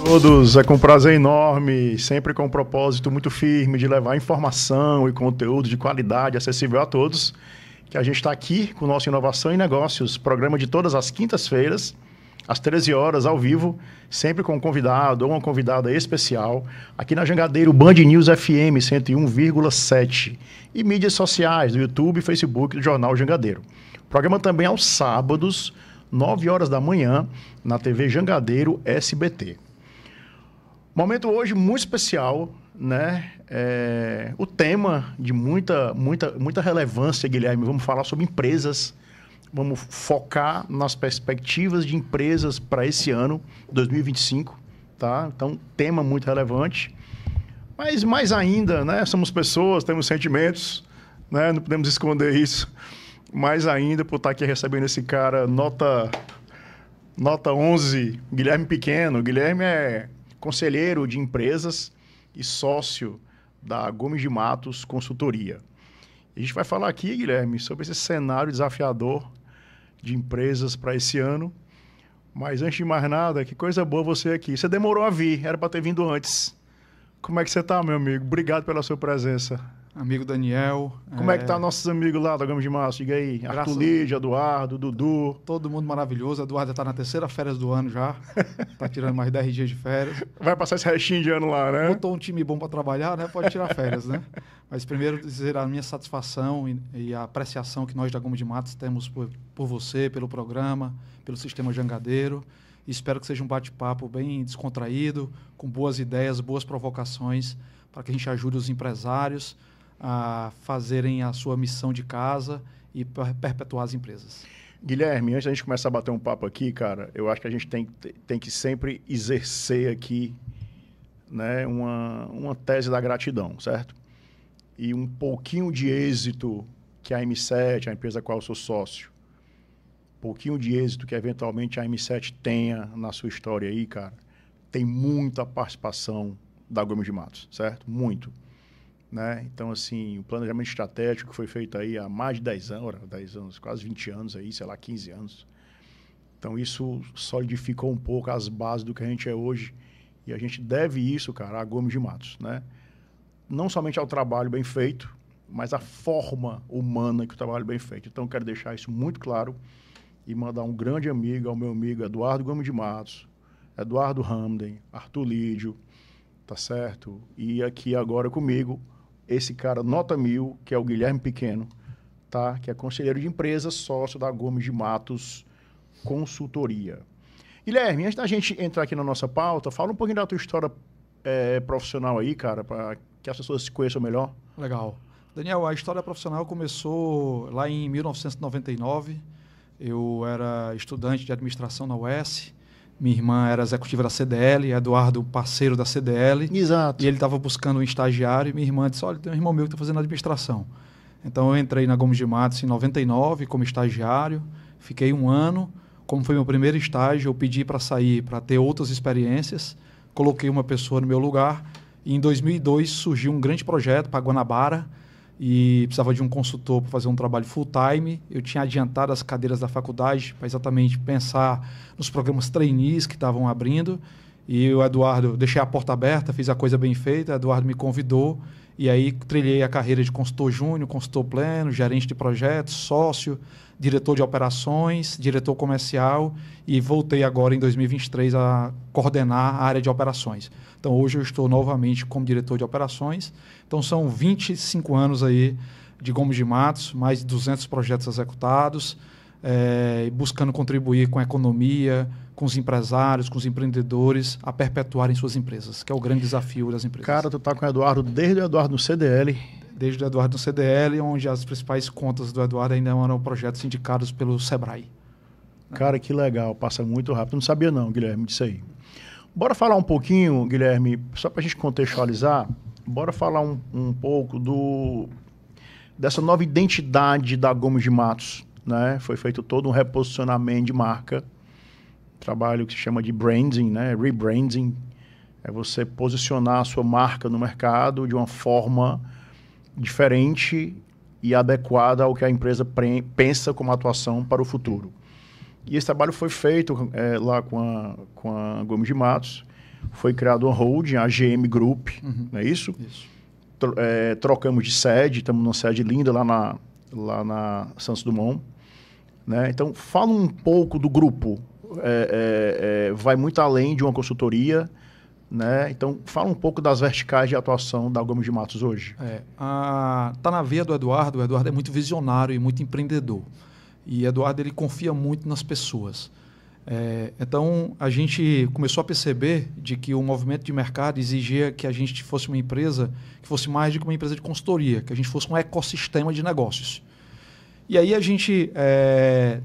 Todos, é com prazer enorme, sempre com um propósito muito firme de levar informação e conteúdo de qualidade acessível a todos, que a gente está aqui com o nosso Inovação em Negócios, programa de todas as quintas-feiras, às 13 horas, ao vivo, sempre com um convidado ou uma convidada especial, aqui na Jangadeiro Band News FM 101,7 e mídias sociais do YouTube, Facebook do Jornal Jangadeiro. O programa também aos sábados, 9 horas da manhã, na TV Jangadeiro SBT. Momento hoje muito especial, né? O tema de muita relevância, Guilherme. Vamos falar sobre empresas, vamos focar nas perspectivas de empresas para esse ano, 2025, tá? Então, tema muito relevante. Mas mais ainda, né? Somos pessoas, temos sentimentos, né? Não podemos esconder isso. Mais ainda por estar aqui recebendo esse cara, nota 11, Guilherme Pequeno. O Guilherme é conselheiro de empresas e sócio da Gomes de Matos Consultoria. A gente vai falar aqui, Guilherme, sobre esse cenário desafiador de empresas para esse ano. Mas antes de mais nada, que coisa boa você aqui. Você demorou a vir, era para ter vindo antes. Como é que você está, meu amigo? Obrigado pela sua presença. Amigo Daniel. Como é que tá nossos amigos lá da Gomes de Matos? Diga aí. Arthur Lídia, Eduardo, Dudu. Todo mundo maravilhoso. Eduardo está na terceira férias do ano já. Tá tirando mais 10 dias de férias. Vai passar esse restinho de ano lá, né? Botou um time bom para trabalhar, né? Pode tirar férias, né? Mas primeiro dizer a minha satisfação e a apreciação que nós da Gomes de Matos temos por você, pelo programa, pelo Sistema Jangadeiro. E espero que seja um bate-papo bem descontraído, com boas ideias, boas provocações, para que a gente ajude os empresários a fazerem a sua missão de casa e perpetuar as empresas. Guilherme, antes da gente começar a bater um papo aqui, cara, eu acho que a gente tem que sempre exercer aqui, né, uma tese da gratidão, certo? E um pouquinho de êxito que a M7, a empresa a qual eu sou sócio, pouquinho de êxito que eventualmente a M7 tenha na sua história aí, cara, tem muita participação da Gomes de Matos, certo? Muito. Né? Então, assim, o planejamento estratégico foi feito aí há mais de 10 anos, quase 20 anos aí, sei lá, 15 anos. Então, isso solidificou um pouco as bases do que a gente é hoje. E a gente deve isso, cara, a Gomes de Matos, né? Não somente ao trabalho bem feito, mas à forma humana que o trabalho bem feito. Então, quero deixar isso muito claro e mandar um grande amigo ao meu amigo Eduardo Gomes de Matos, Eduardo Hamden, Arthur Lídio, tá certo? E aqui agora comigo, esse cara nota 1000, que é o Guilherme Pequeno, tá? Que é conselheiro de empresa, sócio da Gomes de Matos Consultoria. Guilherme, antes da gente entrar aqui na nossa pauta, fala um pouquinho da tua história profissional aí, cara, para que as pessoas se conheçam melhor. Legal. Daniel, a história profissional começou lá em 1999. Eu era estudante de administração na UES. Minha irmã era executiva da CDL, Eduardo, parceiro da CDL. Exato. E ele estava buscando um estagiário e minha irmã disse, olha, tem um irmão meu que está fazendo administração. Então, eu entrei na Gomes de Matos em 99 como estagiário, fiquei 1 ano. Como foi meu primeiro estágio, eu pedi para sair, para ter outras experiências. Coloquei uma pessoa no meu lugar. E em 2002 surgiu um grande projeto para Guanabara e precisava de um consultor para fazer um trabalho full-time. Eu tinha adiantado as cadeiras da faculdade para exatamente pensar nos programas trainees que estavam abrindo. E o Eduardo, deixei a porta aberta, fiz a coisa bem feita, o Eduardo me convidou e aí trilhei a carreira de consultor júnior, consultor pleno, gerente de projetos, sócio, diretor de operações, diretor comercial e voltei agora em 2023 a coordenar a área de operações. Então, hoje eu estou novamente como diretor de operações. Então, são 25 anos aí de Gomes de Matos, mais de 200 projetos executados, buscando contribuir com a economia, com os empresários, com os empreendedores, a perpetuarem suas empresas, que é o grande desafio das empresas. Cara, tu tá com o Eduardo desde o Eduardo no CDL. Desde o Eduardo no CDL, onde as principais contas do Eduardo ainda eram projetos indicados pelo Sebrae. Cara, que legal, passa muito rápido. Não sabia não, Guilherme, disso aí. Bora falar um pouquinho, Guilherme, só para a gente contextualizar, bora falar um pouco dessa nova identidade da Gomes de Matos, né? Foi feito todo um reposicionamento de marca, trabalho que se chama de branding, né? Rebranding, é você posicionar a sua marca no mercado de uma forma diferente e adequada ao que a empresa pensa como atuação para o futuro. E esse trabalho foi feito lá com a Gomes de Matos. foi criada uma holding, a GM Group, não é isso? Isso. Trocamos de sede, estamos numa sede linda lá na Santos Dumont. Né? Então, fala um pouco do grupo. Vai muito além de uma consultoria. Né? Então, fala um pouco das verticais de atuação da Gomes de Matos hoje. Tá na veia do Eduardo. O Eduardo é muito visionário e muito empreendedor. E Eduardo ele confia muito nas pessoas. Então, a gente começou a perceber de que o movimento de mercado exigia que a gente fosse uma empresa que fosse mais do que uma empresa de consultoria, que a gente fosse um ecossistema de negócios. E aí a gente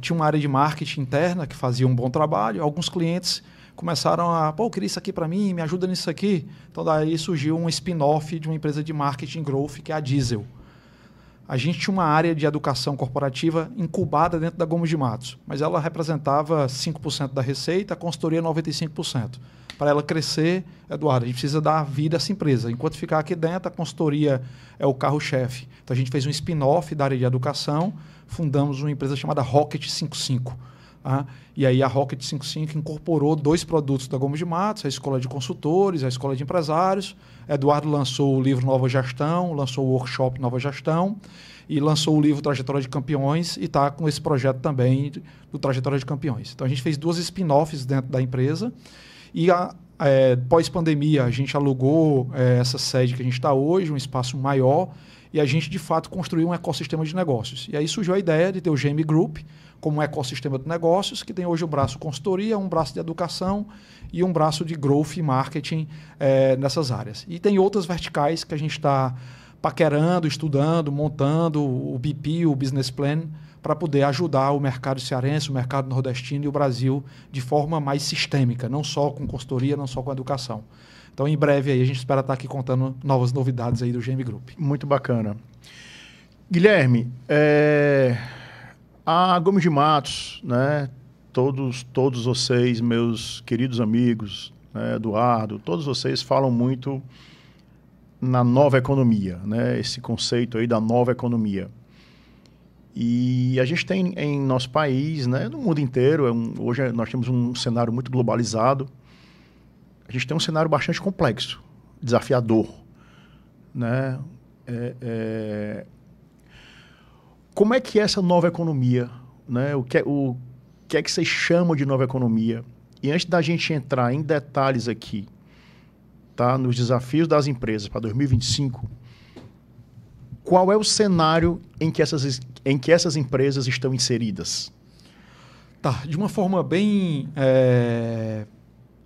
tinha uma área de marketing interna que fazia um bom trabalho. Alguns clientes começaram eu queria isso aqui para mim, me ajuda nisso aqui. Então, daí surgiu um spin-off de uma empresa de marketing growth, que é a Diesel. A gente tinha uma área de educação corporativa incubada dentro da Gomes de Matos, mas ela representava 5% da receita, a consultoria 95%. Para ela crescer, Eduardo, a gente precisa dar vida a essa empresa. Enquanto ficar aqui dentro, a consultoria é o carro-chefe. Então, a gente fez um spin-off da área de educação, fundamos uma empresa chamada Rocket 55. E aí a Rocket 55 incorporou 2 produtos da Gomes de Matos, a Escola de Consultores, a Escola de Empresários. Eduardo lançou o livro Nova Gestão, lançou o workshop Nova Gestão e lançou o livro Trajetória de Campeões e está com esse projeto também do Trajetória de Campeões. Então a gente fez 2 spin-offs dentro da empresa e pós-pandemia a gente alugou essa sede que a gente está hoje, um espaço maior, e a gente de fato construiu um ecossistema de negócios. E aí surgiu a ideia de ter o GM Group como um ecossistema de negócios, que tem hoje o braço consultoria, um braço de educação e um braço de growth e marketing nessas áreas. E tem outras verticais que a gente está paquerando, estudando, montando o BP, o Business Plan, para poder ajudar o mercado cearense, o mercado nordestino e o Brasil de forma mais sistêmica, não só com consultoria, não só com educação. Então, em breve, aí, a gente espera estar aqui contando novas novidades aí do GM Group. Muito bacana. Guilherme, a Gomes de Matos, né, todos vocês, meus queridos amigos, né, Eduardo, todos vocês falam muito na nova economia, né, esse conceito aí da nova economia. E a gente tem em nosso país, né, no mundo inteiro, hoje nós temos um cenário muito globalizado, a gente tem um cenário bastante complexo, desafiador, né? Como é que é essa nova economia, né? O que é que vocês chamam de nova economia? E antes da gente entrar em detalhes aqui, tá, nos desafios das empresas para 2025, qual é o cenário em que essas empresas estão inseridas? Tá, de uma forma bem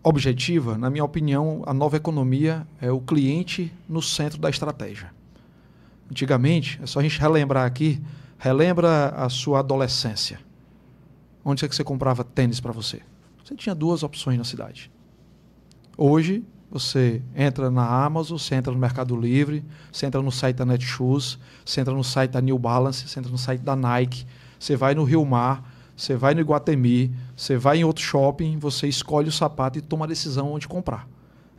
objetiva, na minha opinião, a nova economia é o cliente no centro da estratégia. Antigamente, é só a gente relembrar aqui, relembra a sua adolescência. Onde é que você comprava tênis para você? Você tinha 2 opções na cidade. Hoje, você entra na Amazon, você entra no Mercado Livre, você entra no site da Netshoes, você entra no site da New Balance, você entra no site da Nike, você vai no Rio Mar, você vai no Iguatemi, você vai em outro shopping, você escolhe o sapato e toma a decisão onde comprar.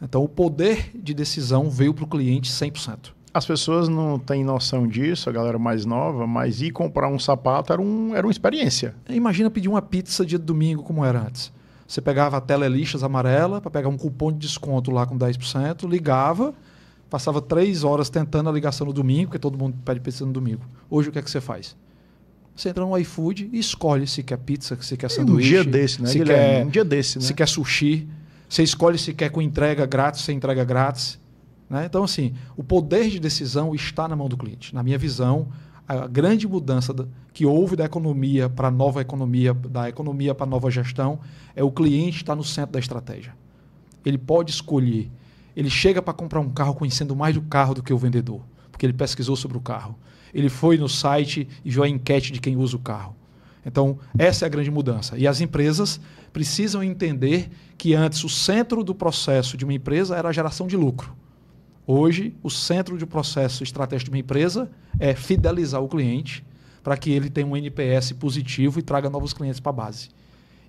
Então, o poder de decisão veio para o cliente 100%. As pessoas não têm noção disso, a galera mais nova, mas ir comprar um sapato era uma experiência. Imagina pedir uma pizza dia de domingo como era antes. Você pegava a Telelistas amarela para pegar um cupom de desconto lá com 10%, ligava, passava 3 horas tentando a ligação no domingo, porque todo mundo pede pizza no domingo. Hoje o que é que você faz? Você entra no iFood e escolhe se quer pizza, se quer sanduíche. Um dia desse, né? Um dia desse, né? Se quer sushi. Você escolhe se quer com entrega grátis, sem entrega grátis. Né? Então, assim, o poder de decisão está na mão do cliente. Na minha visão, a grande mudança que houve da economia para a nova economia, da economia para a nova gestão, é o cliente estar no centro da estratégia. Ele pode escolher. Ele chega para comprar um carro conhecendo mais do carro do que o vendedor, porque ele pesquisou sobre o carro. Ele foi no site e viu a enquete de quem usa o carro. Então, essa é a grande mudança. E as empresas precisam entender que antes o centro do processo de uma empresa era a geração de lucro. Hoje, o centro de processo estratégico de uma empresa é fidelizar o cliente para que ele tenha um NPS positivo e traga novos clientes para a base.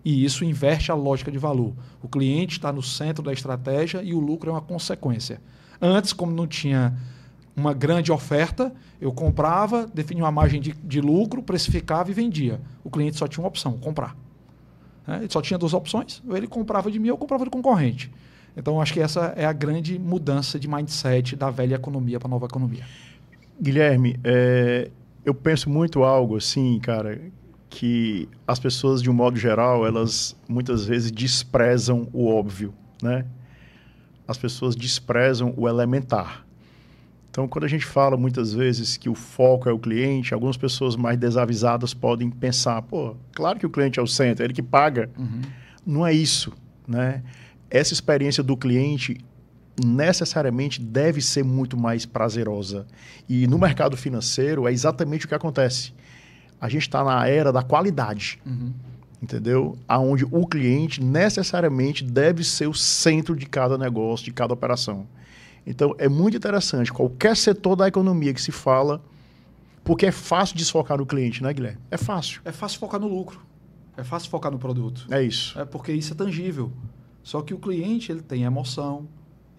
E isso inverte a lógica de valor. O cliente está no centro da estratégia e o lucro é uma consequência. Antes, como não tinha uma grande oferta, eu comprava, definia uma margem de lucro, precificava e vendia. O cliente só tinha uma opção, comprar. Ele só tinha 2 opções, ou ele comprava de mim ou comprava do concorrente. Então, acho que essa é a grande mudança de mindset da velha economia para a nova economia. Guilherme, eu penso muito algo assim, cara, que as pessoas, de um modo geral, elas muitas vezes desprezam o óbvio, né? As pessoas desprezam o elementar. Então, quando a gente fala muitas vezes que o foco é o cliente, algumas pessoas mais desavisadas podem pensar, pô, claro que o cliente é o centro, é ele que paga. Uhum. Não é isso, né? Essa experiência do cliente necessariamente deve ser muito mais prazerosa. E no mercado financeiro é exatamente o que acontece. A gente está na era da qualidade, entendeu? Onde o cliente necessariamente deve ser o centro de cada negócio, de cada operação. Então, é muito interessante. Qualquer setor da economia que se fala, porque é fácil desfocar no cliente, né, Guilherme? É fácil. É fácil focar no lucro. É fácil focar no produto. É isso. É porque isso é tangível. Só que o cliente, ele tem emoção,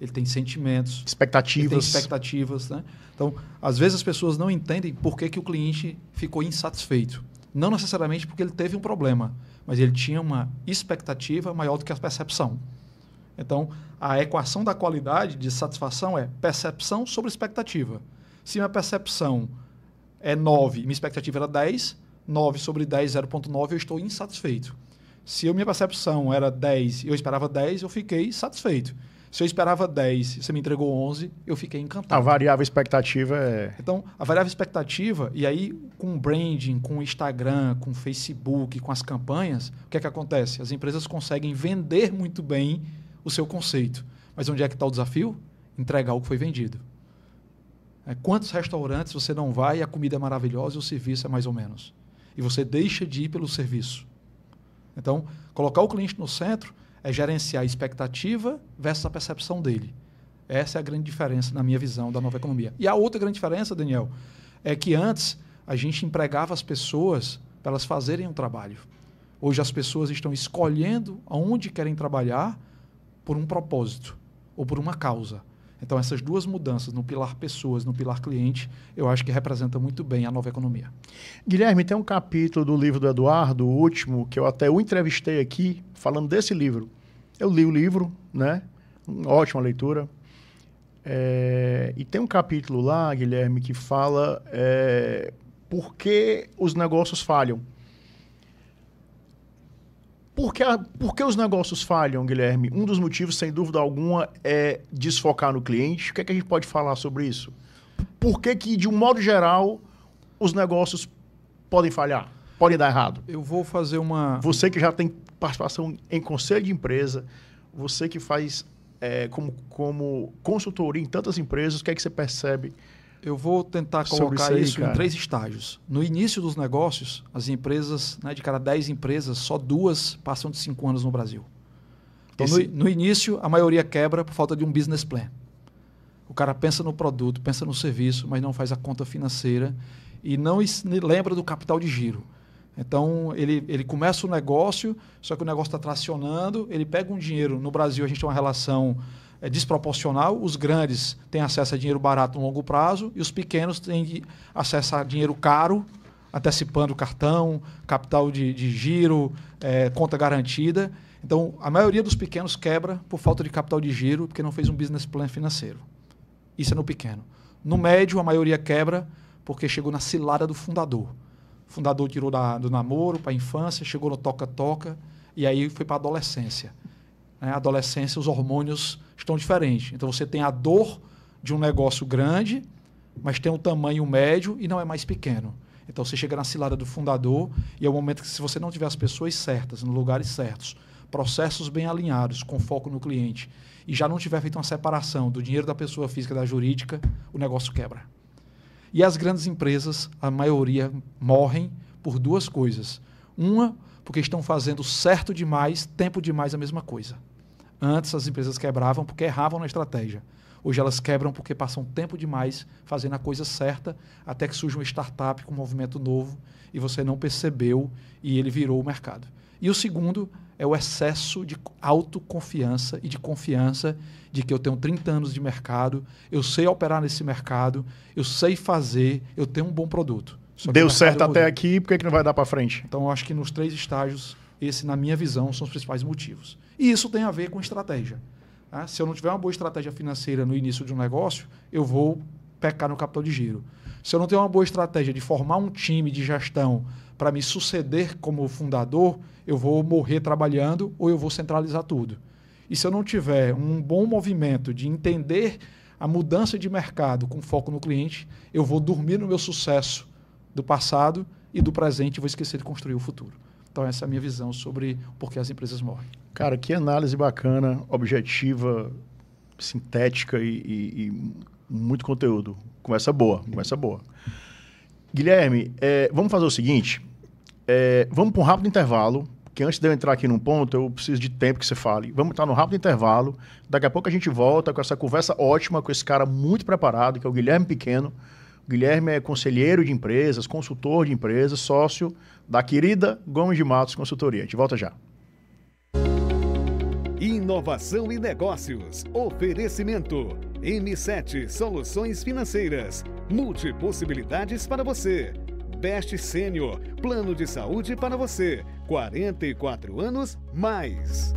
ele tem sentimentos. Expectativas. Ele tem expectativas, né? Então, às vezes as pessoas não entendem por que o cliente ficou insatisfeito. Não necessariamente porque ele teve um problema, mas ele tinha uma expectativa maior do que a percepção. Então, a equação da qualidade de satisfação é percepção sobre expectativa. Se minha percepção é 9 e minha expectativa era 10, 9 sobre 10, 0,9, eu estou insatisfeito. Se a minha percepção era 10 e eu esperava 10, eu fiquei satisfeito. Se eu esperava 10 e você me entregou 11, eu fiquei encantado. A variável expectativa é... Então, a variável expectativa, e aí com o branding, com o Instagram, com o Facebook, com as campanhas, o que é que acontece? As empresas conseguem vender muito bem o seu conceito. Mas onde é que está o desafio? Entregar o que foi vendido. Quantos restaurantes você não vai e a comida é maravilhosa e o serviço é mais ou menos? E você deixa de ir pelo serviço. Então, colocar o cliente no centro é gerenciar a expectativa versus a percepção dele. Essa é a grande diferença, na minha visão, da nova economia. E a outra grande diferença, Daniel, é que antes a gente empregava as pessoas para elas fazerem um trabalho. Hoje as pessoas estão escolhendo aonde querem trabalhar por um propósito ou por uma causa. Então, essas duas mudanças no pilar pessoas, no pilar cliente, eu acho que representa muito bem a nova economia. Guilherme, tem um capítulo do livro do Eduardo, o último, que eu entrevistei aqui, falando desse livro. Eu li o livro, né? Uma ótima leitura. E tem um capítulo lá, Guilherme, que fala por que os negócios falham. Por que os negócios falham, Guilherme? Um dos motivos, sem dúvida alguma, é desfocar no cliente. O que é que a gente pode falar sobre isso? Por que, de um modo geral, os negócios podem falhar, podem dar errado? Eu vou fazer uma... Você que já tem participação em conselho de empresa, você que faz como consultoria em tantas empresas, o que é que você percebe? Eu vou tentar colocar isso em 3 estágios. No início dos negócios, as empresas, de cada 10 empresas, só 2 passam de 5 anos no Brasil. Então, no início, a maioria quebra por falta de um business plan. O cara pensa no produto, pensa no serviço, mas não faz a conta financeira e não lembra do capital de giro. Então, ele começa o negócio, só que o negócio está tracionando, ele pega um dinheiro. No Brasil, a gente tem uma relação desproporcional. Os grandes têm acesso a dinheiro barato no longo prazo e os pequenos têm acesso a dinheiro caro, antecipando cartão, capital de giro, conta garantida. Então, a maioria dos pequenos quebra por falta de capital de giro, porque não fez um business plan financeiro. Isso é no pequeno. No médio, a maioria quebra porque chegou na cilada do fundador. O fundador tirou do namoro para a infância, chegou no toca-toca e aí foi para a adolescência. Na adolescência, os hormônios estão diferentes. Então, você tem a dor de um negócio grande, mas tem um tamanho médio e não é mais pequeno. Então, você chega na cilada do fundador e é o momento que, se você não tiver as pessoas certas, nos lugares certos, processos bem alinhados, com foco no cliente, e já não tiver feito uma separação do dinheiro da pessoa física e da jurídica, o negócio quebra. E as grandes empresas, a maioria, morrem por 2 coisas. Uma, porque estão fazendo certo demais, tempo demais a mesma coisa. Antes, as empresas quebravam porque erravam na estratégia. Hoje, elas quebram porque passam tempo demais fazendo a coisa certa, até que surge uma startup com um movimento novo e você não percebeu e ele virou o mercado. E o segundo é o excesso de autoconfiança e de confiança de que eu tenho 30 anos de mercado, eu sei operar nesse mercado, eu sei fazer, eu tenho um bom produto. Deu certo até aqui, por que não vai dar para frente? Então, eu acho que nos 3 estágios, esse, na minha visão, são os principais motivos. E isso tem a ver com estratégia. Tá? Se eu não tiver uma boa estratégia financeira no início de um negócio, eu vou pecar no capital de giro. Se eu não tenho uma boa estratégia de formar um time de gestão para me suceder como fundador, eu vou morrer trabalhando ou eu vou centralizar tudo. E se eu não tiver um bom movimento de entender a mudança de mercado com foco no cliente, eu vou dormir no meu sucesso do passado e do presente e vou esquecer de construir o futuro. Então essa é a minha visão sobre por que as empresas morrem. Cara, que análise bacana, objetiva, sintética e muito conteúdo. Conversa boa, conversa boa. Guilherme, vamos fazer o seguinte, vamos para um rápido intervalo, porque antes de eu entrar aqui num ponto, eu preciso de tempo que você fale. Vamos estar no rápido intervalo, daqui a pouco a gente volta com essa conversa ótima, com esse cara muito preparado, que é o Guilherme Pequeno. O Guilherme é conselheiro de empresas, consultor de empresas, sócio da querida Gomes de Matos Consultoria. A gente volta já. Inovação e negócios. Oferecimento. M7 Soluções Financeiras. Multipossibilidades para você. Best Sênior. Plano de saúde para você. 44 anos mais.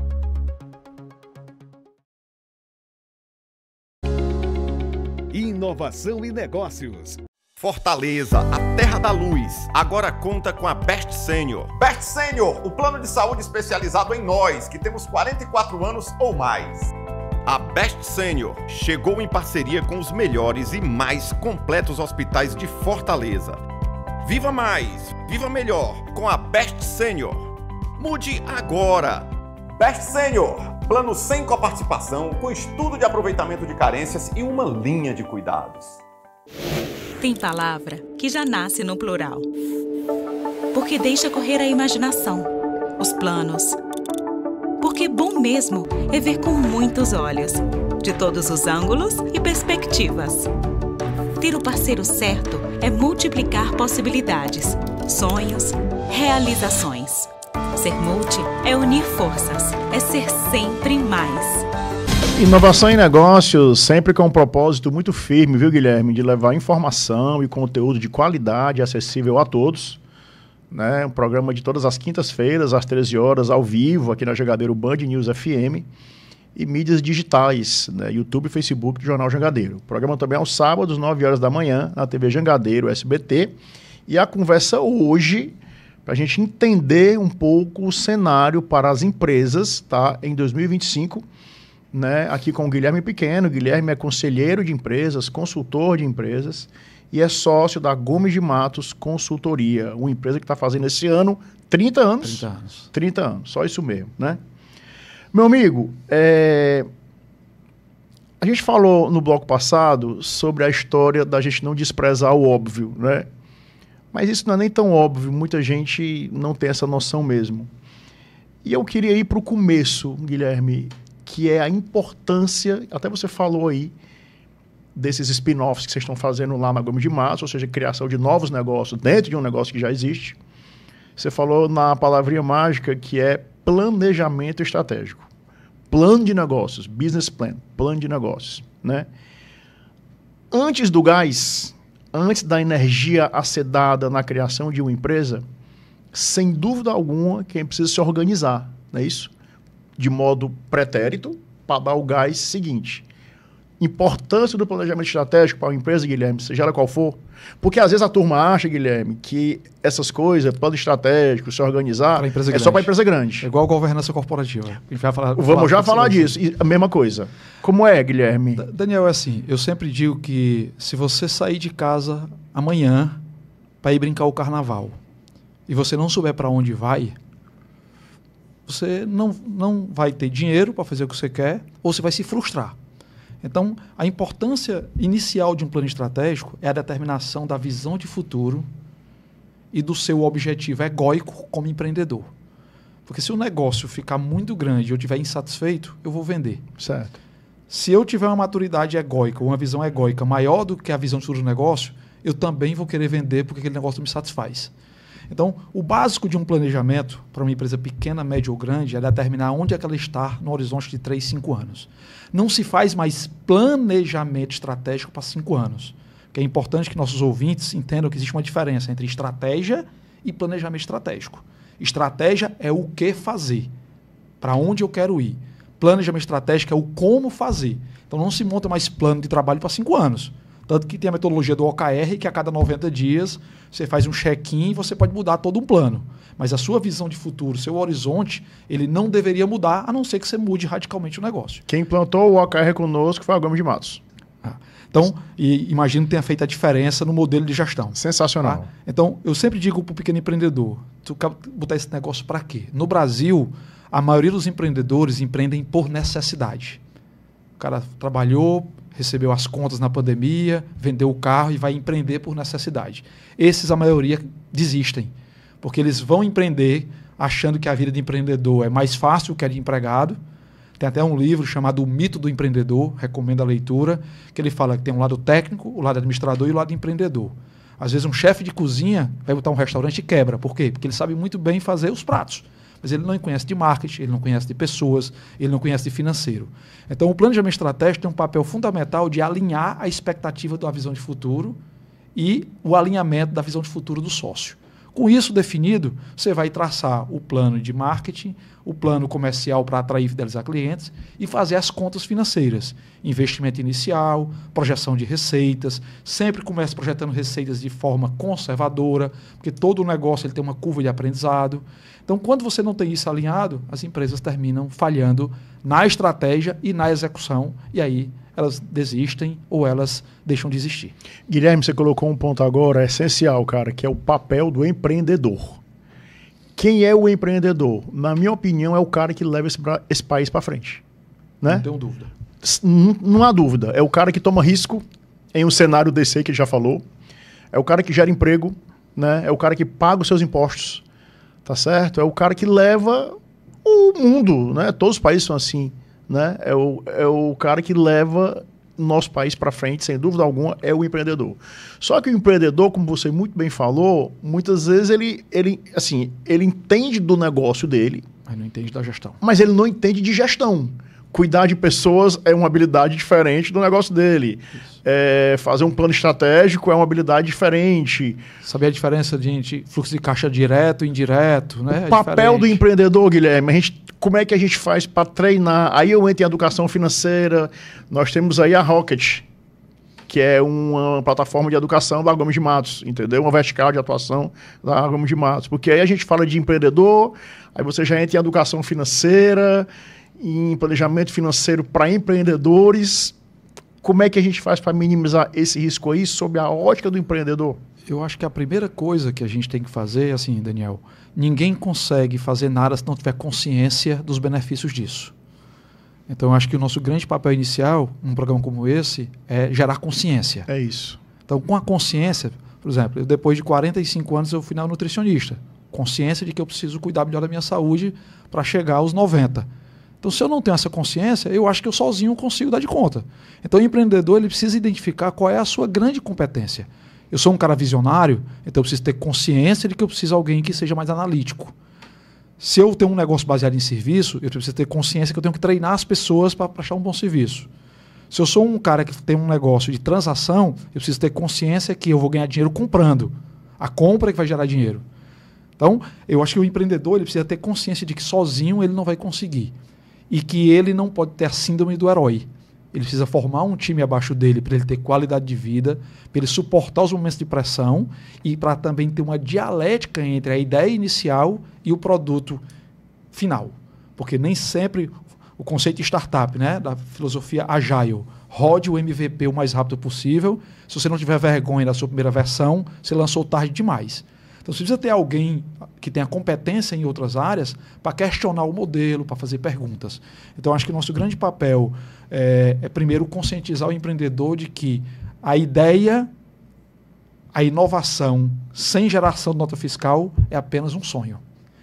Inovação e negócios. Fortaleza, a terra da luz, agora conta com a Best Sênior. Best Sênior, o plano de saúde especializado em nós, que temos 44 anos ou mais. A Best Sênior chegou em parceria com os melhores e mais completos hospitais de Fortaleza. Viva mais, viva melhor com a Best Sênior. Mude agora. Best Sênior, plano sem coparticipação, com estudo de aproveitamento de carências e uma linha de cuidados. Tem palavra que já nasce no plural, porque deixa correr a imaginação, os planos. Porque bom mesmo é ver com muitos olhos, de todos os ângulos e perspectivas. Ter o parceiro certo é multiplicar possibilidades, sonhos, realizações. Ser multi é unir forças, é ser sempre mais. Inovação em negócios, sempre com um propósito muito firme, viu, Guilherme? De levar informação e conteúdo de qualidade acessível a todos. Né? Um programa de todas as quintas-feiras, às 13 horas, ao vivo, aqui na Jangadeiro Band News FM. E mídias digitais, né? YouTube e Facebook do Jornal Jangadeiro. O programa também aos sábados, 9 horas da manhã, na TV Jangadeiro SBT. E a conversa hoje, para a gente entender um pouco o cenário para as empresas, tá? Em 2025, né? Aqui com o Guilherme Pequeno. O Guilherme é conselheiro de empresas, consultor de empresas e é sócio da Gomes de Matos Consultoria, uma empresa que está fazendo esse ano 30 anos. 30 anos. 30 anos, só isso mesmo, né? Meu amigo, a gente falou no bloco passado sobre a história da gente não desprezar o óbvio, né? Mas isso não é nem tão óbvio, muita gente não tem essa noção mesmo. E eu queria ir para o começo, Guilherme, que é a importância, até você falou aí, desses spin-offs que vocês estão fazendo lá na Gomes de Matos, ou seja, criação de novos negócios dentro de um negócio que já existe. Você falou na palavrinha mágica que é planejamento estratégico. Plano de negócios, business plan, plano de negócios, né? Antes do gás, antes da energia acedada na criação de uma empresa, sem dúvida alguma, quem precisa se organizar, não é isso? De modo pretérito, para dar o gás seguinte. Importância do planejamento estratégico para uma empresa, Guilherme, seja ela qual for, porque às vezes a turma acha, Guilherme, que essas coisas, plano estratégico, se organizar, só para empresa grande. É igual governança corporativa. A gente vai Vamos já falar disso. E a mesma coisa. Como é, Guilherme? Daniel, é assim, eu sempre digo que se você sair de casa amanhã para ir brincar o carnaval e você não souber para onde vai, você não vai ter dinheiro para fazer o que você quer ou você vai se frustrar. Então, a importância inicial de um plano estratégico é a determinação da visão de futuro e do seu objetivo egóico como empreendedor. Porque se o negócio ficar muito grande e eu estiver insatisfeito, eu vou vender. Certo. Se eu tiver uma maturidade egóica, uma visão egóica maior do que a visão de futuro do negócio, eu também vou querer vender porque aquele negócio não me satisfaz. Então, o básico de um planejamento para uma empresa pequena, média ou grande é determinar onde é que ela está no horizonte de 3, 5 anos. Não se faz mais planejamento estratégico para 5 anos. Porque é importante que nossos ouvintes entendam que existe uma diferença entre estratégia e planejamento estratégico. Estratégia é o que fazer, para onde eu quero ir. Planejamento estratégico é o como fazer. Então não se monta mais plano de trabalho para 5 anos. Tanto que tem a metodologia do OKR, que a cada 90 dias você faz um check-in e você pode mudar todo um plano. Mas a sua visão de futuro, seu horizonte, ele não deveria mudar, a não ser que você mude radicalmente o negócio. Quem implantou o OKR conosco foi a Gomes de Matos. Então, imagino que tenha feito a diferença no modelo de gestão. Sensacional. Tá? Então, eu sempre digo para o pequeno empreendedor, tu quer botar esse negócio para quê? No Brasil, a maioria dos empreendedores empreendem por necessidade. O cara trabalhou, recebeu as contas na pandemia, vendeu o carro e vai empreender por necessidade. Esses, a maioria, desistem, porque eles vão empreender achando que a vida de empreendedor é mais fácil que a de empregado. Tem até um livro chamado O Mito do Empreendedor, recomendo a leitura, que ele fala que tem um lado técnico, o lado administrador e o lado empreendedor. Às vezes um chefe de cozinha vai botar um restaurante e quebra. Por quê? Porque ele sabe muito bem fazer os pratos, mas ele não conhece de marketing, ele não conhece de pessoas, ele não conhece de financeiro. Então o planejamento estratégico tem um papel fundamental de alinhar a expectativa da visão de futuro e o alinhamento da visão de futuro do sócio. Com isso definido, você vai traçar o plano de marketing, o plano comercial para atrair e fidelizar clientes e fazer as contas financeiras. Investimento inicial, projeção de receitas, sempre comece projetando receitas de forma conservadora, porque todo negócio ele tem uma curva de aprendizado. Então, quando você não tem isso alinhado, as empresas terminam falhando na estratégia e na execução, e aí elas desistem ou elas deixam de existir. Guilherme, você colocou um ponto agora essencial, cara, que é o papel do empreendedor. Quem é o empreendedor? Na minha opinião, é o cara que leva esse país para frente. Né? Não tenho dúvida. Não há dúvida. É o cara que toma risco em um cenário desse que ele já falou. É o cara que gera emprego, né? É o cara que paga os seus impostos, tá certo? É o cara que leva o mundo, né? Todos os países são assim, né? É o cara que leva nosso país para frente, sem dúvida alguma, é o empreendedor. Só que o empreendedor, como você muito bem falou, muitas vezes ele entende do negócio dele, mas não entende da gestão. Mas ele não entende de gestão. Cuidar de pessoas é uma habilidade diferente do negócio dele. Fazer um plano estratégico é uma habilidade diferente. Saber a diferença de fluxo de caixa direto e indireto, né? O papel do empreendedor, Guilherme, como é que a gente faz para treinar? Aí eu entro em educação financeira. Nós temos aí a Rocket, que é uma plataforma de educação da Gomes de Matos, entendeu? Uma vertical de atuação da Gomes de Matos. Porque aí a gente fala de empreendedor, aí você já entra em educação financeira, em planejamento financeiro para empreendedores. Como é que a gente faz para minimizar esse risco aí sob a ótica do empreendedor? Eu acho que a primeira coisa que a gente tem que fazer, assim, Daniel, ninguém consegue fazer nada se não tiver consciência dos benefícios disso. Então, eu acho que o nosso grande papel inicial, num programa como esse, é gerar consciência. É isso. Então, com a consciência, por exemplo, depois de 45 anos eu fui na nutricionista. Consciência de que eu preciso cuidar melhor da minha saúde para chegar aos 90. Então, se eu não tenho essa consciência, eu acho que eu sozinho consigo dar de conta. Então, o empreendedor ele precisa identificar qual é a sua grande competência. Eu sou um cara visionário, então eu preciso ter consciência de que eu preciso de alguém que seja mais analítico. Se eu tenho um negócio baseado em serviço, eu preciso ter consciência que eu tenho que treinar as pessoas para prestar um bom serviço. Se eu sou um cara que tem um negócio de transação, eu preciso ter consciência que eu vou ganhar dinheiro comprando. A compra é que vai gerar dinheiro. Então, eu acho que o empreendedor ele precisa ter consciência de que sozinho ele não vai conseguir. E que ele não pode ter a síndrome do herói. Ele precisa formar um time abaixo dele para ele ter qualidade de vida, para ele suportar os momentos de pressão e para também ter uma dialética entre a ideia inicial e o produto final. Porque nem sempre o conceito de startup, né, da filosofia agile, rode o MVP o mais rápido possível. Se você não tiver vergonha da sua primeira versão, você lançou tarde demais. Então, você precisa ter alguém que tenha competência em outras áreas para questionar o modelo, para fazer perguntas. Então, acho que o nosso grande papel é primeiro, conscientizar o empreendedor de que a ideia, a inovação sem geração de nota fiscal é apenas um sonho.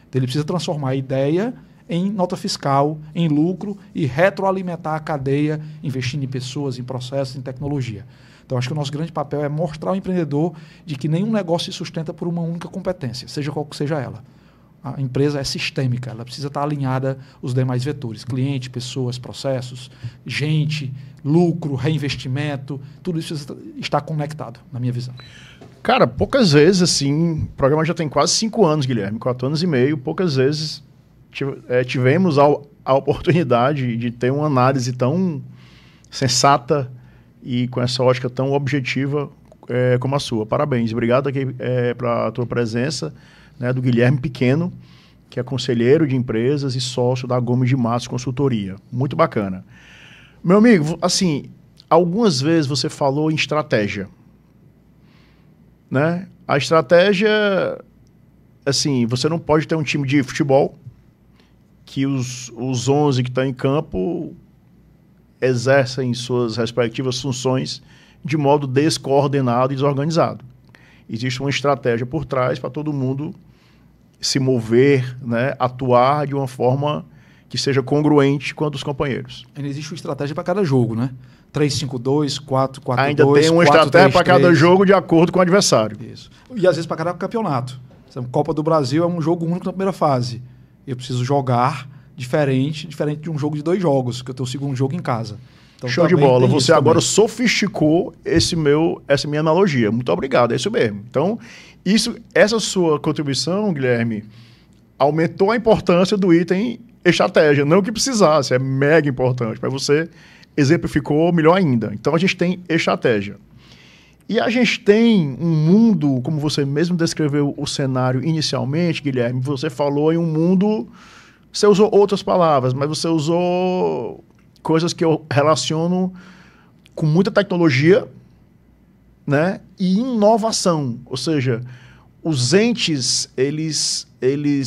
Então, ele precisa transformar a ideia em nota fiscal, em lucro e retroalimentar a cadeia, investindo em pessoas, em processos, em tecnologia. Então, acho que o nosso grande papel é mostrar ao empreendedor de que nenhum negócio se sustenta por uma única competência, seja qual que seja ela. A empresa é sistêmica, ela precisa estar alinhada aos demais vetores, cliente, pessoas, processos, gente, lucro, reinvestimento, tudo isso precisa estar conectado, na minha visão. Cara, poucas vezes, assim, o programa já tem quase 5 anos, Guilherme, 4 anos e meio, poucas vezes tivemos a oportunidade de ter uma análise tão sensata e com essa ótica tão objetiva como a sua. Parabéns. Obrigado aqui pela tua presença, né, do Guilherme Pequeno, que é conselheiro de empresas e sócio da Gomes de Matos Consultoria. Muito bacana. Meu amigo, assim, algumas vezes você falou em estratégia, né? A estratégia, assim, você não pode ter um time de futebol que os 11 que estão em campo exercem suas respectivas funções de modo descoordenado e desorganizado. Existe uma estratégia por trás para todo mundo se mover, né, atuar de uma forma que seja congruente com a dos companheiros. Ainda existe uma estratégia para cada jogo, né? 3-5-2, 4-4-2, ainda tem uma estratégia para cada jogo de acordo com o adversário. Isso. E às vezes para cada campeonato. A Copa do Brasil é um jogo único na primeira fase. Eu preciso jogar diferente de um jogo de 2 jogos, que eu tenho o segundo jogo em casa. Então, show de bola. Você agora sofisticou essa minha analogia. Muito obrigado, é isso mesmo. Então, essa sua contribuição, Guilherme, aumentou a importância do item estratégia. Não que precisasse, é mega importante, mas você exemplificou melhor ainda. Então, a gente tem estratégia. E a gente tem um mundo, como você mesmo descreveu o cenário inicialmente, Guilherme, você falou em um mundo, você usou outras palavras, mas você usou coisas que eu relaciono com muita tecnologia, né, e inovação. Ou seja, os entes, eles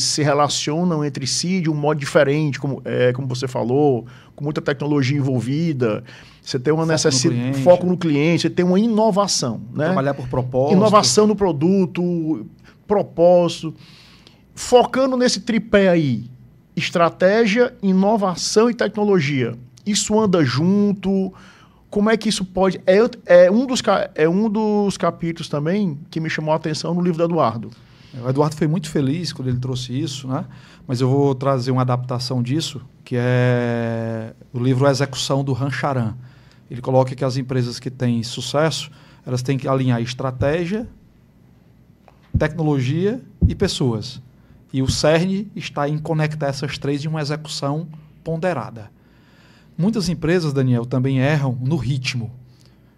se relacionam entre si de um modo diferente, como você falou, com muita tecnologia envolvida. Você tem uma necessidade, foco no cliente, você tem uma inovação, né? Trabalhar por propósito. Inovação no produto, propósito. Focando nesse tripé aí, estratégia, inovação e tecnologia. Isso anda junto? Como é que isso pode... É um dos capítulos também que me chamou a atenção no livro do Eduardo. O Eduardo foi muito feliz quando ele trouxe isso, né? Mas eu vou trazer uma adaptação disso, que é o livro Execução, do Han Charan. Ele coloca que as empresas que têm sucesso, elas têm que alinhar estratégia, tecnologia e pessoas. E o cerne está em conectar essas três em uma execução ponderada. Muitas empresas, Daniel, também erram no ritmo.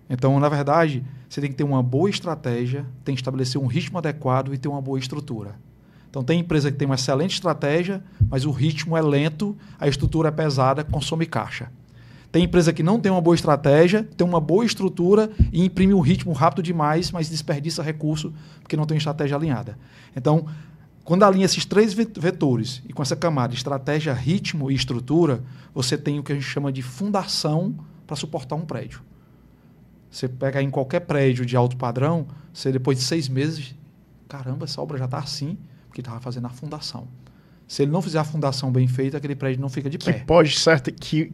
Então, na verdade, você tem que ter uma boa estratégia, tem que estabelecer um ritmo adequado e ter uma boa estrutura. Então, tem empresa que tem uma excelente estratégia, mas o ritmo é lento, a estrutura é pesada, consome caixa. Tem empresa que não tem uma boa estratégia, tem uma boa estrutura e imprime um ritmo rápido demais, mas desperdiça recurso porque não tem estratégia alinhada. Então, quando alinha esses três vetores e com essa camada, estratégia, ritmo e estrutura, você tem o que a gente chama de fundação para suportar um prédio. Você pega em qualquer prédio de alto padrão, você depois de 6 meses, caramba, essa obra já está assim, porque estava fazendo a fundação. Se ele não fizer a fundação bem feita, aquele prédio não fica de pé.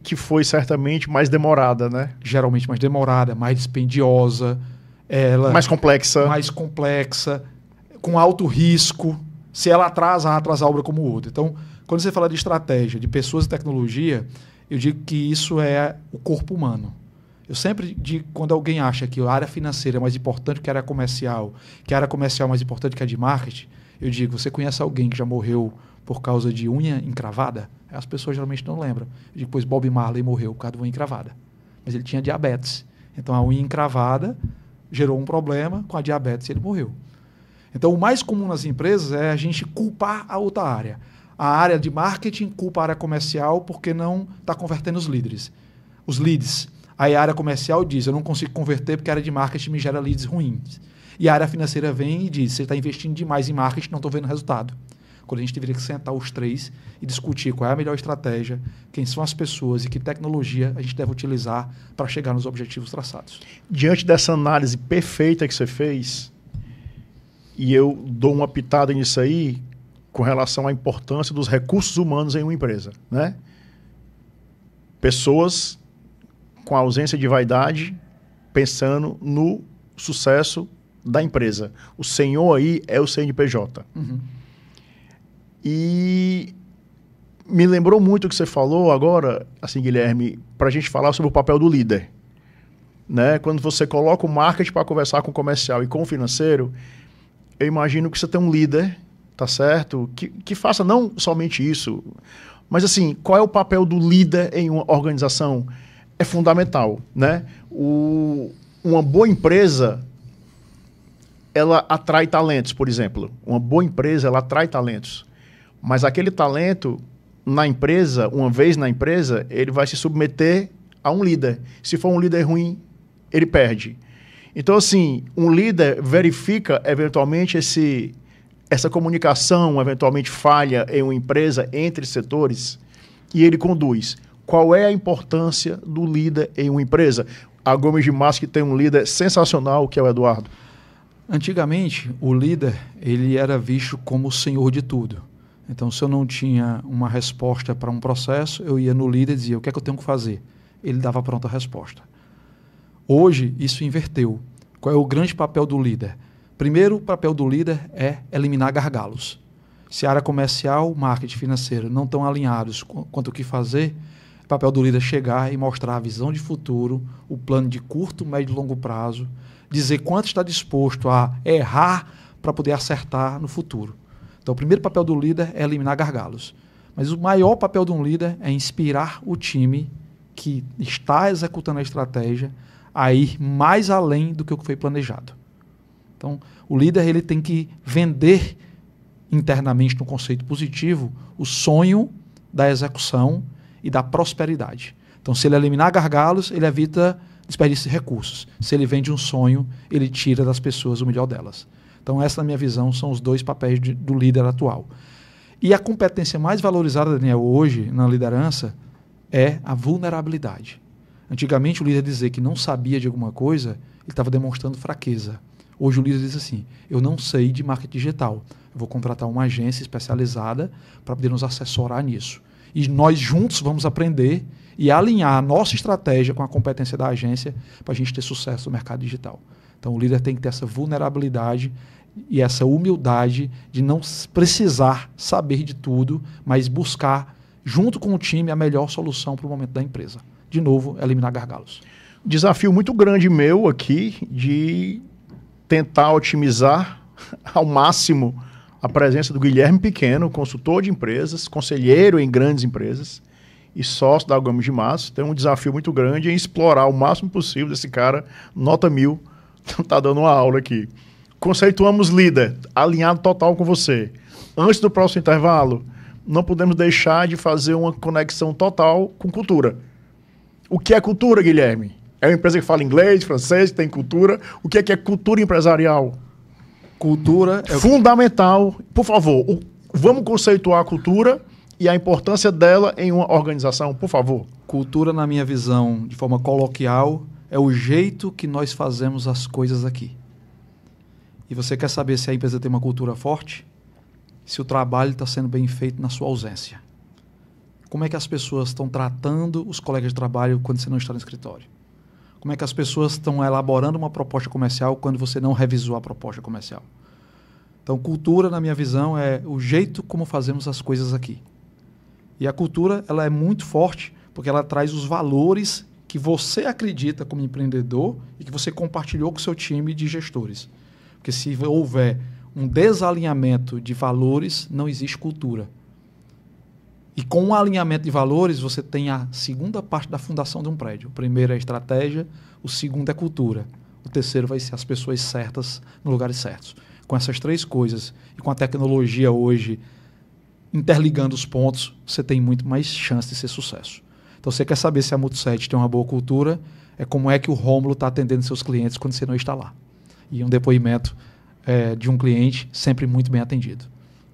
Que foi certamente mais demorada, né? Geralmente mais demorada, mais dispendiosa, mais complexa, com alto risco. Se ela atrasa a obra como o outro. Então, quando você fala de estratégia, de pessoas e tecnologia, eu digo que isso é o corpo humano. Eu sempre digo, quando alguém acha que a área financeira é mais importante que a área comercial, que a área comercial é mais importante que a de marketing, eu digo, você conhece alguém que já morreu por causa de unha encravada? As pessoas geralmente não lembram. Eu digo, pois Bob Marley morreu por causa de unha encravada. Mas ele tinha diabetes. Então, a unha encravada gerou um problema com a diabetes e ele morreu. Então, o mais comum nas empresas é a gente culpar a outra área. A área de marketing culpa a área comercial porque não está convertendo os líderes. Os leads. Aí a área comercial diz, eu não consigo converter porque a área de marketing me gera leads ruins. E a área financeira vem e diz, você está investindo demais em marketing, não estou vendo resultado. Quando a gente deveria sentar os três e discutir qual é a melhor estratégia, quem são as pessoas e que tecnologia a gente deve utilizar para chegar nos objetivos traçados. Diante dessa análise perfeita que você fez, e eu dou uma pitada nisso aí com relação à importância dos recursos humanos em uma empresa, né? Pessoas com ausência de vaidade, pensando no sucesso da empresa. O senhor aí é o CNPJ. Uhum. E me lembrou muito o que você falou agora, assim, Guilherme, para a gente falar sobre o papel do líder, né? Quando você coloca o marketing para conversar com o comercial e com o financeiro, eu imagino que você tem um líder, tá certo? Que faça não somente isso, Mas assim, qual é o papel do líder em uma organização? É fundamental, né? Uma boa empresa, ela atrai talentos, por exemplo. Uma boa empresa, ela atrai talentos. Mas aquele talento, na empresa, uma vez na empresa, ele vai se submeter a um líder. Se for um líder ruim, ele perde. Então, assim, um líder verifica, eventualmente, essa comunicação, eventualmente, falha em uma empresa entre setores, e ele conduz. Qual é a importância do líder em uma empresa? A Gomes de Matos tem um líder sensacional, que é o Eduardo. Antigamente, o líder ele era visto como o senhor de tudo. Então, se eu não tinha uma resposta para um processo, eu ia no líder e dizia, o que é que eu tenho que fazer? Ele dava pronta a resposta. Hoje, isso inverteu. Qual é o grande papel do líder? Primeiro, o papel do líder é eliminar gargalos. Se a área comercial, marketing, financeiro não estão alinhados quanto ao que fazer, o papel do líder é chegar e mostrar a visão de futuro, o plano de curto, médio e longo prazo, dizer quanto está disposto a errar para poder acertar no futuro. Então, o primeiro papel do líder é eliminar gargalos. Mas o maior papel de um líder é inspirar o time que está executando a estratégia a ir mais além do que o que foi planejado. Então, o líder ele tem que vender internamente, no conceito positivo, o sonho da execução e da prosperidade. Então, se ele eliminar gargalos, ele evita desperdício de recursos. Se ele vende um sonho, ele tira das pessoas o melhor delas. Então, essa, na minha visão, são os dois papéis do líder atual. E a competência mais valorizada, Daniel, hoje, na liderança, é a vulnerabilidade. Antigamente, o líder dizer que não sabia de alguma coisa, ele estava demonstrando fraqueza. Hoje, o líder diz assim, eu não sei de marketing digital. Eu vou contratar uma agência especializada para poder nos assessorar nisso. E nós juntos vamos aprender e alinhar a nossa estratégia com a competência da agência para a gente ter sucesso no mercado digital. Então, o líder tem que ter essa vulnerabilidade e essa humildade de não precisar saber de tudo, mas buscar, junto com o time, a melhor solução para o momento da empresa. De novo, eliminar gargalos. Desafio muito grande meu aqui de tentar otimizar ao máximo a presença do Guilherme Pequeno, consultor de empresas, conselheiro em grandes empresas e sócio da Gomes de Matos. Tem um desafio muito grande em explorar o máximo possível desse cara, nota 1000, está dando uma aula aqui. Conceituamos líder, alinhado total com você. Antes do próximo intervalo, não podemos deixar de fazer uma conexão total com cultura. O que é cultura, Guilherme? É uma empresa que fala inglês, francês, tem cultura. O que é cultura empresarial? Cultura é fundamental. Por favor, vamos conceituar a cultura e a importância dela em uma organização, por favor. Cultura, na minha visão, de forma coloquial, é o jeito que nós fazemos as coisas aqui. E você quer saber se a empresa tem uma cultura forte? Se o trabalho está sendo bem feito na sua ausência. Como é que as pessoas estão tratando os colegas de trabalho quando você não está no escritório? Como é que as pessoas estão elaborando uma proposta comercial quando você não revisou a proposta comercial? Então, cultura, na minha visão, é o jeito como fazemos as coisas aqui. E a cultura, ela é muito forte porque ela traz os valores que você acredita como empreendedor e que você compartilhou com o seu time de gestores. Porque se houver um desalinhamento de valores, não existe cultura. E com um alinhamento de valores, você tem a segunda parte da fundação de um prédio. O primeiro é a estratégia, o segundo é a cultura. O terceiro vai ser as pessoas certas nos lugares certos. Com essas três coisas e com a tecnologia hoje interligando os pontos, você tem muito mais chance de ser sucesso. Então, você quer saber se a Multiset tem uma boa cultura, é como é que o Rômulo está atendendo seus clientes quando você não está lá. E um depoimento de um cliente sempre muito bem atendido.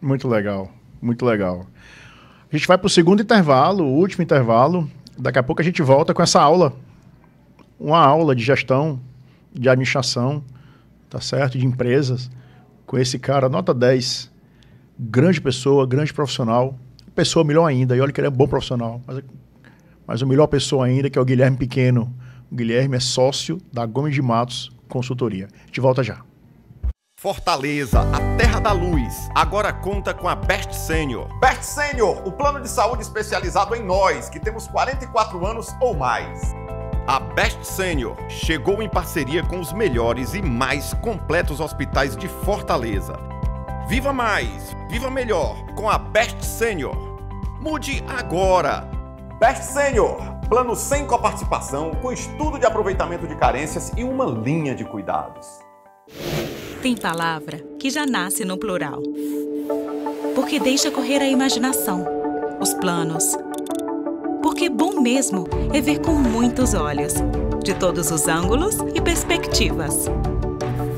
Muito legal, muito legal. A gente vai para o segundo intervalo, o último intervalo. Daqui a pouco a gente volta com essa aula. Uma aula de gestão, de administração, tá certo? De empresas. Com esse cara, nota 10. Grande pessoa, grande profissional. Pessoa melhor ainda. E olha que ele é bom profissional. Mas o melhor pessoa ainda, que é o Guilherme Pequeno. O Guilherme é sócio da Gomes de Matos Consultoria. A gente volta já. Fortaleza, a terra da luz, agora conta com a Best Senior. Best Senior, o plano de saúde especializado em nós, que temos 44 anos ou mais. A Best Senior chegou em parceria com os melhores e mais completos hospitais de Fortaleza. Viva mais, viva melhor com a Best Senior. Mude agora! Best Senior, plano sem coparticipação, com estudo de aproveitamento de carências e uma linha de cuidados. Tem palavra que já nasce no plural. Porque deixa correr a imaginação, os planos. Porque bom mesmo é ver com muitos olhos, de todos os ângulos e perspectivas.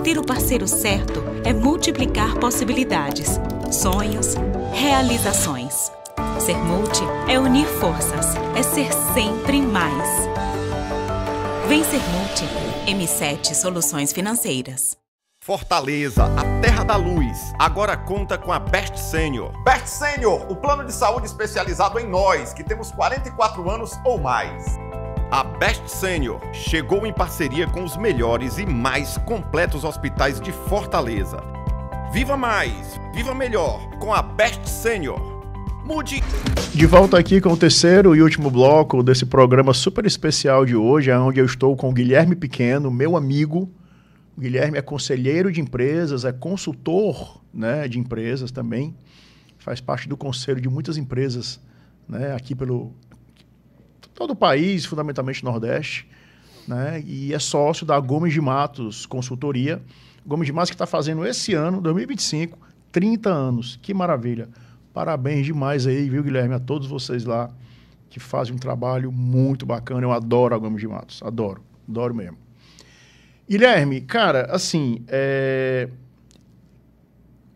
Ter o parceiro certo é multiplicar possibilidades, sonhos, realizações. Ser multi é unir forças, é ser sempre mais. Vem ser multi. M7 Soluções Financeiras. Fortaleza, a terra da luz, agora conta com a Best Senior. Best Senior, o plano de saúde especializado em nós, que temos 44 anos ou mais. A Best Senior chegou em parceria com os melhores e mais completos hospitais de Fortaleza. Viva mais, viva melhor com a Best Senior. Mude. De volta aqui com o terceiro e último bloco desse programa super especial de hoje, onde eu estou com o Guilherme Pequeno, meu amigo. O Guilherme é conselheiro de empresas, é consultor, né, de empresas também. Faz parte do conselho de muitas empresas, né, aqui pelo todo o país, fundamentalmente Nordeste, né, e é sócio da Gomes de Matos Consultoria. Gomes de Matos que está fazendo esse ano, 2025, 30 anos. Que maravilha. Parabéns demais aí, viu, Guilherme? A todos vocês lá que fazem um trabalho muito bacana. Eu adoro a Gomes de Matos. Adoro. Adoro mesmo. Guilherme, cara, assim,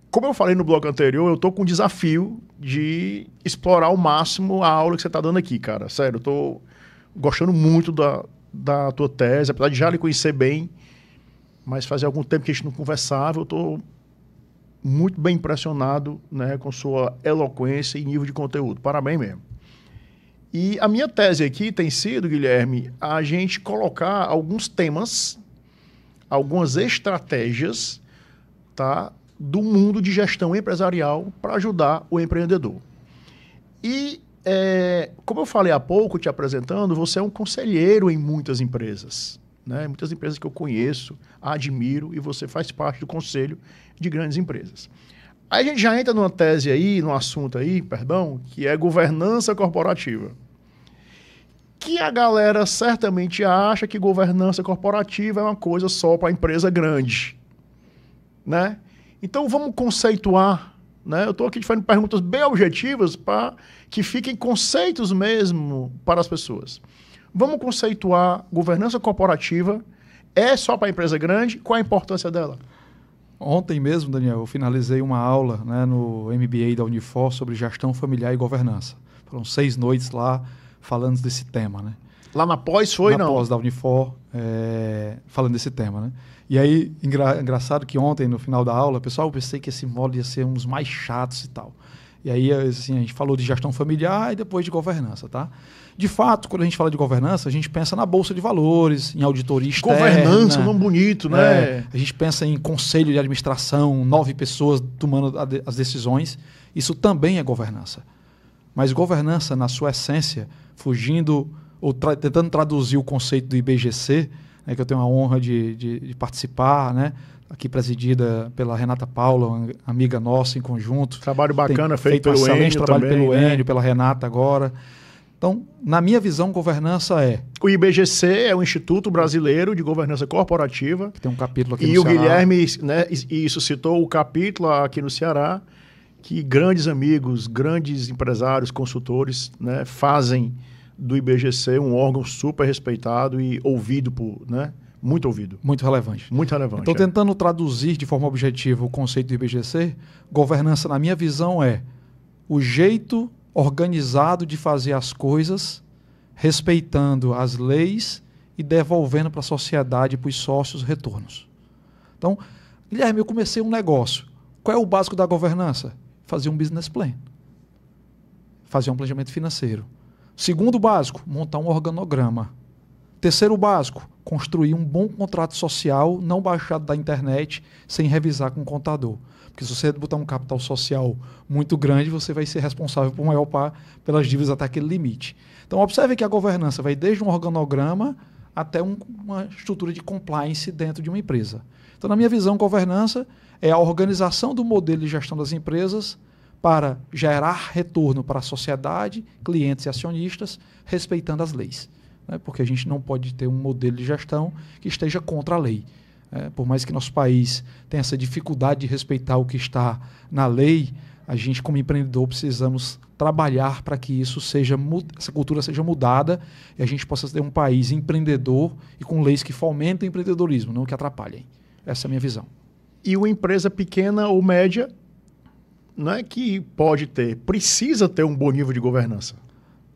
como eu falei no bloco anterior, eu tô com o desafio de explorar ao máximo a aula que você tá dando aqui, cara. Sério, eu tô gostando muito da tua tese, apesar de já lhe conhecer bem, mas fazia algum tempo que a gente não conversava, eu tô muito bem impressionado, né, com sua eloquência e nível de conteúdo. Parabéns mesmo. E a minha tese aqui tem sido, Guilherme, a gente colocar alguns temas, algumas estratégias, tá, do mundo de gestão empresarial para ajudar o empreendedor. E, como eu falei há pouco, te apresentando, você é um conselheiro em muitas empresas, né? Muitas empresas que eu conheço, admiro, e você faz parte do conselho de grandes empresas. Aí a gente já entra numa tese aí, num assunto aí, perdão, que é governança corporativa. Que a galera certamente acha que governança corporativa é uma coisa só para a empresa grande, né? Então vamos conceituar, né? Eu estou aqui fazendo perguntas bem objetivas para que fiquem conceitos mesmo para as pessoas. Vamos conceituar governança corporativa, é só para a empresa grande? Qual a importância dela? Ontem mesmo, Daniel, eu finalizei uma aula, né, no MBA da Unifor sobre gestão familiar e governança. Foram 6 noites lá falando desse tema, né? Lá na pós foi, na não? Na pós da Unifor, falando desse tema, né? E aí, engraçado que ontem, no final da aula, pessoal, eu pensei que esse módulo ia ser um dos mais chatos e tal. E aí, assim, a gente falou de gestão familiar e depois de governança, tá? De fato, quando a gente fala de governança, a gente pensa na Bolsa de Valores, em auditoria externa. Governança, nome bonito, né? A gente pensa em conselho de administração, 9 pessoas tomando as decisões. Isso também é governança. Mas governança, na sua essência, fugindo ou tentando traduzir o conceito do IBGC, né, que eu tenho a honra de participar, né? Aqui presidida pela Renata Paula, uma amiga nossa em conjunto. Trabalho bacana feito pelo excelente trabalho também, pelo né? Enio, pela Renata agora. Então, na minha visão, governança é... O IBGC é o Instituto Brasileiro de Governança Corporativa. Que tem um capítulo aqui no Ceará. E o Guilherme, né, isso citou o capítulo aqui no Ceará, que grandes amigos, grandes empresários, consultores, né, fazem do IBGC um órgão super respeitado e ouvido por... né, muito ouvido. Muito relevante. Muito relevante. Então, tentando traduzir de forma objetiva o conceito do IBGC, governança, na minha visão, é o jeito organizado de fazer as coisas, respeitando as leis e devolvendo para a sociedade e para os sócios retornos. Então, Guilherme, eu comecei um negócio. Qual é o básico da governança? Fazer um business plan. Fazer um planejamento financeiro. Segundo básico, montar um organograma. Terceiro básico, construir um bom contrato social não baixado da internet sem revisar com o contador. Porque se você botar um capital social muito grande, você vai ser responsável por maior parte pelas dívidas até aquele limite. Então, observe que a governança vai desde um organograma até uma estrutura de compliance dentro de uma empresa. Então, na minha visão, governança é a organização do modelo de gestão das empresas para gerar retorno para a sociedade, clientes e acionistas, respeitando as leis. Né? Porque a gente não pode ter um modelo de gestão que esteja contra a lei. Por mais que nosso país tenha essa dificuldade de respeitar o que está na lei, a gente, como empreendedor, precisamos trabalhar para que essa cultura seja mudada e a gente possa ter um país empreendedor e com leis que fomentem o empreendedorismo, não que atrapalhem. Essa é a minha visão. E uma empresa pequena ou média, não é que precisa ter um bom nível de governança.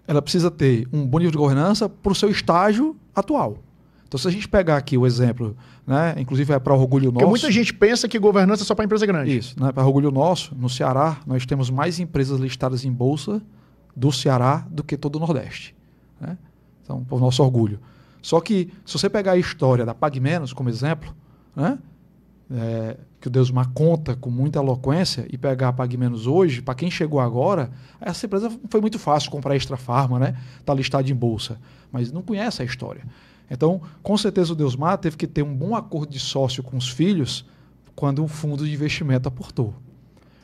Ela precisa ter um bom nível de governança para o seu estágio atual. Então, se a gente pegar aqui o exemplo, né, inclusive é para orgulho nosso... Porque muita gente pensa que governança é só para empresa grande. Isso, né, para orgulho nosso, no Ceará, nós temos mais empresas listadas em bolsa do Ceará do que todo o Nordeste. Né? Então, para o nosso orgulho. Só que, se você pegar a história da PagMenos como exemplo, né, que o Deusmar conta com muita eloquência, e pegar a PagMenos hoje, para quem chegou agora, essa empresa foi muito fácil comprar Extra Farma, né? Está listada em bolsa, mas não conhece a história. Então, com certeza o Deusmar teve que ter um bom acordo de sócio com os filhos quando um fundo de investimento aportou.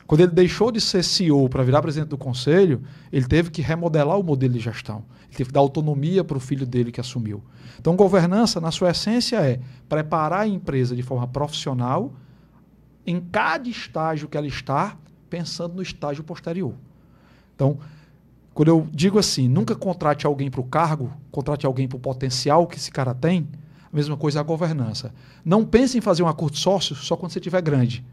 Quando ele deixou de ser CEO para virar presidente do conselho, ele teve que remodelar o modelo de gestão. Ele teve que dar autonomia para o filho dele que assumiu. Então, governança, na sua essência, é preparar a empresa de forma profissional em cada estágio que ela está, pensando no estágio posterior. Então, quando eu digo assim, nunca contrate alguém para o cargo, contrate alguém para o potencial que esse cara tem, a mesma coisa é a governança. Não pense em fazer um acordo de sócio só quando você estiver grande,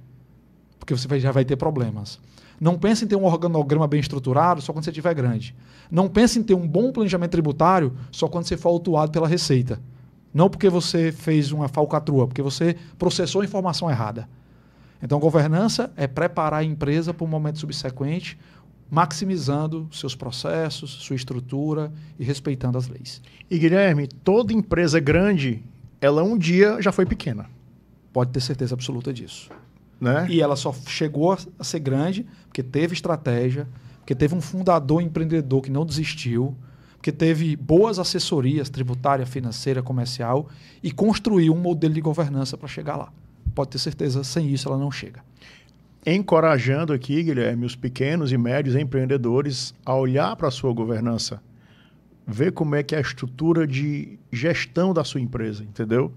porque você já vai ter problemas. Não pense em ter um organograma bem estruturado só quando você estiver grande. Não pense em ter um bom planejamento tributário só quando você for autuado pela Receita. Não porque você fez uma falcatrua, porque você processou a informação errada. Então, governança é preparar a empresa para um momento subsequente, maximizando seus processos, sua estrutura e respeitando as leis. E, Guilherme, toda empresa grande, ela um dia já foi pequena. Pode ter certeza absoluta disso. Né? E ela só chegou a ser grande porque teve estratégia, porque teve um fundador empreendedor que não desistiu, porque teve boas assessorias tributária, financeira, comercial e construiu um modelo de governança para chegar lá. Pode ter certeza, sem isso ela não chega. Encorajando aqui, Guilherme, os pequenos e médios empreendedores a olhar para a sua governança, ver como é que é a estrutura de gestão da sua empresa, entendeu?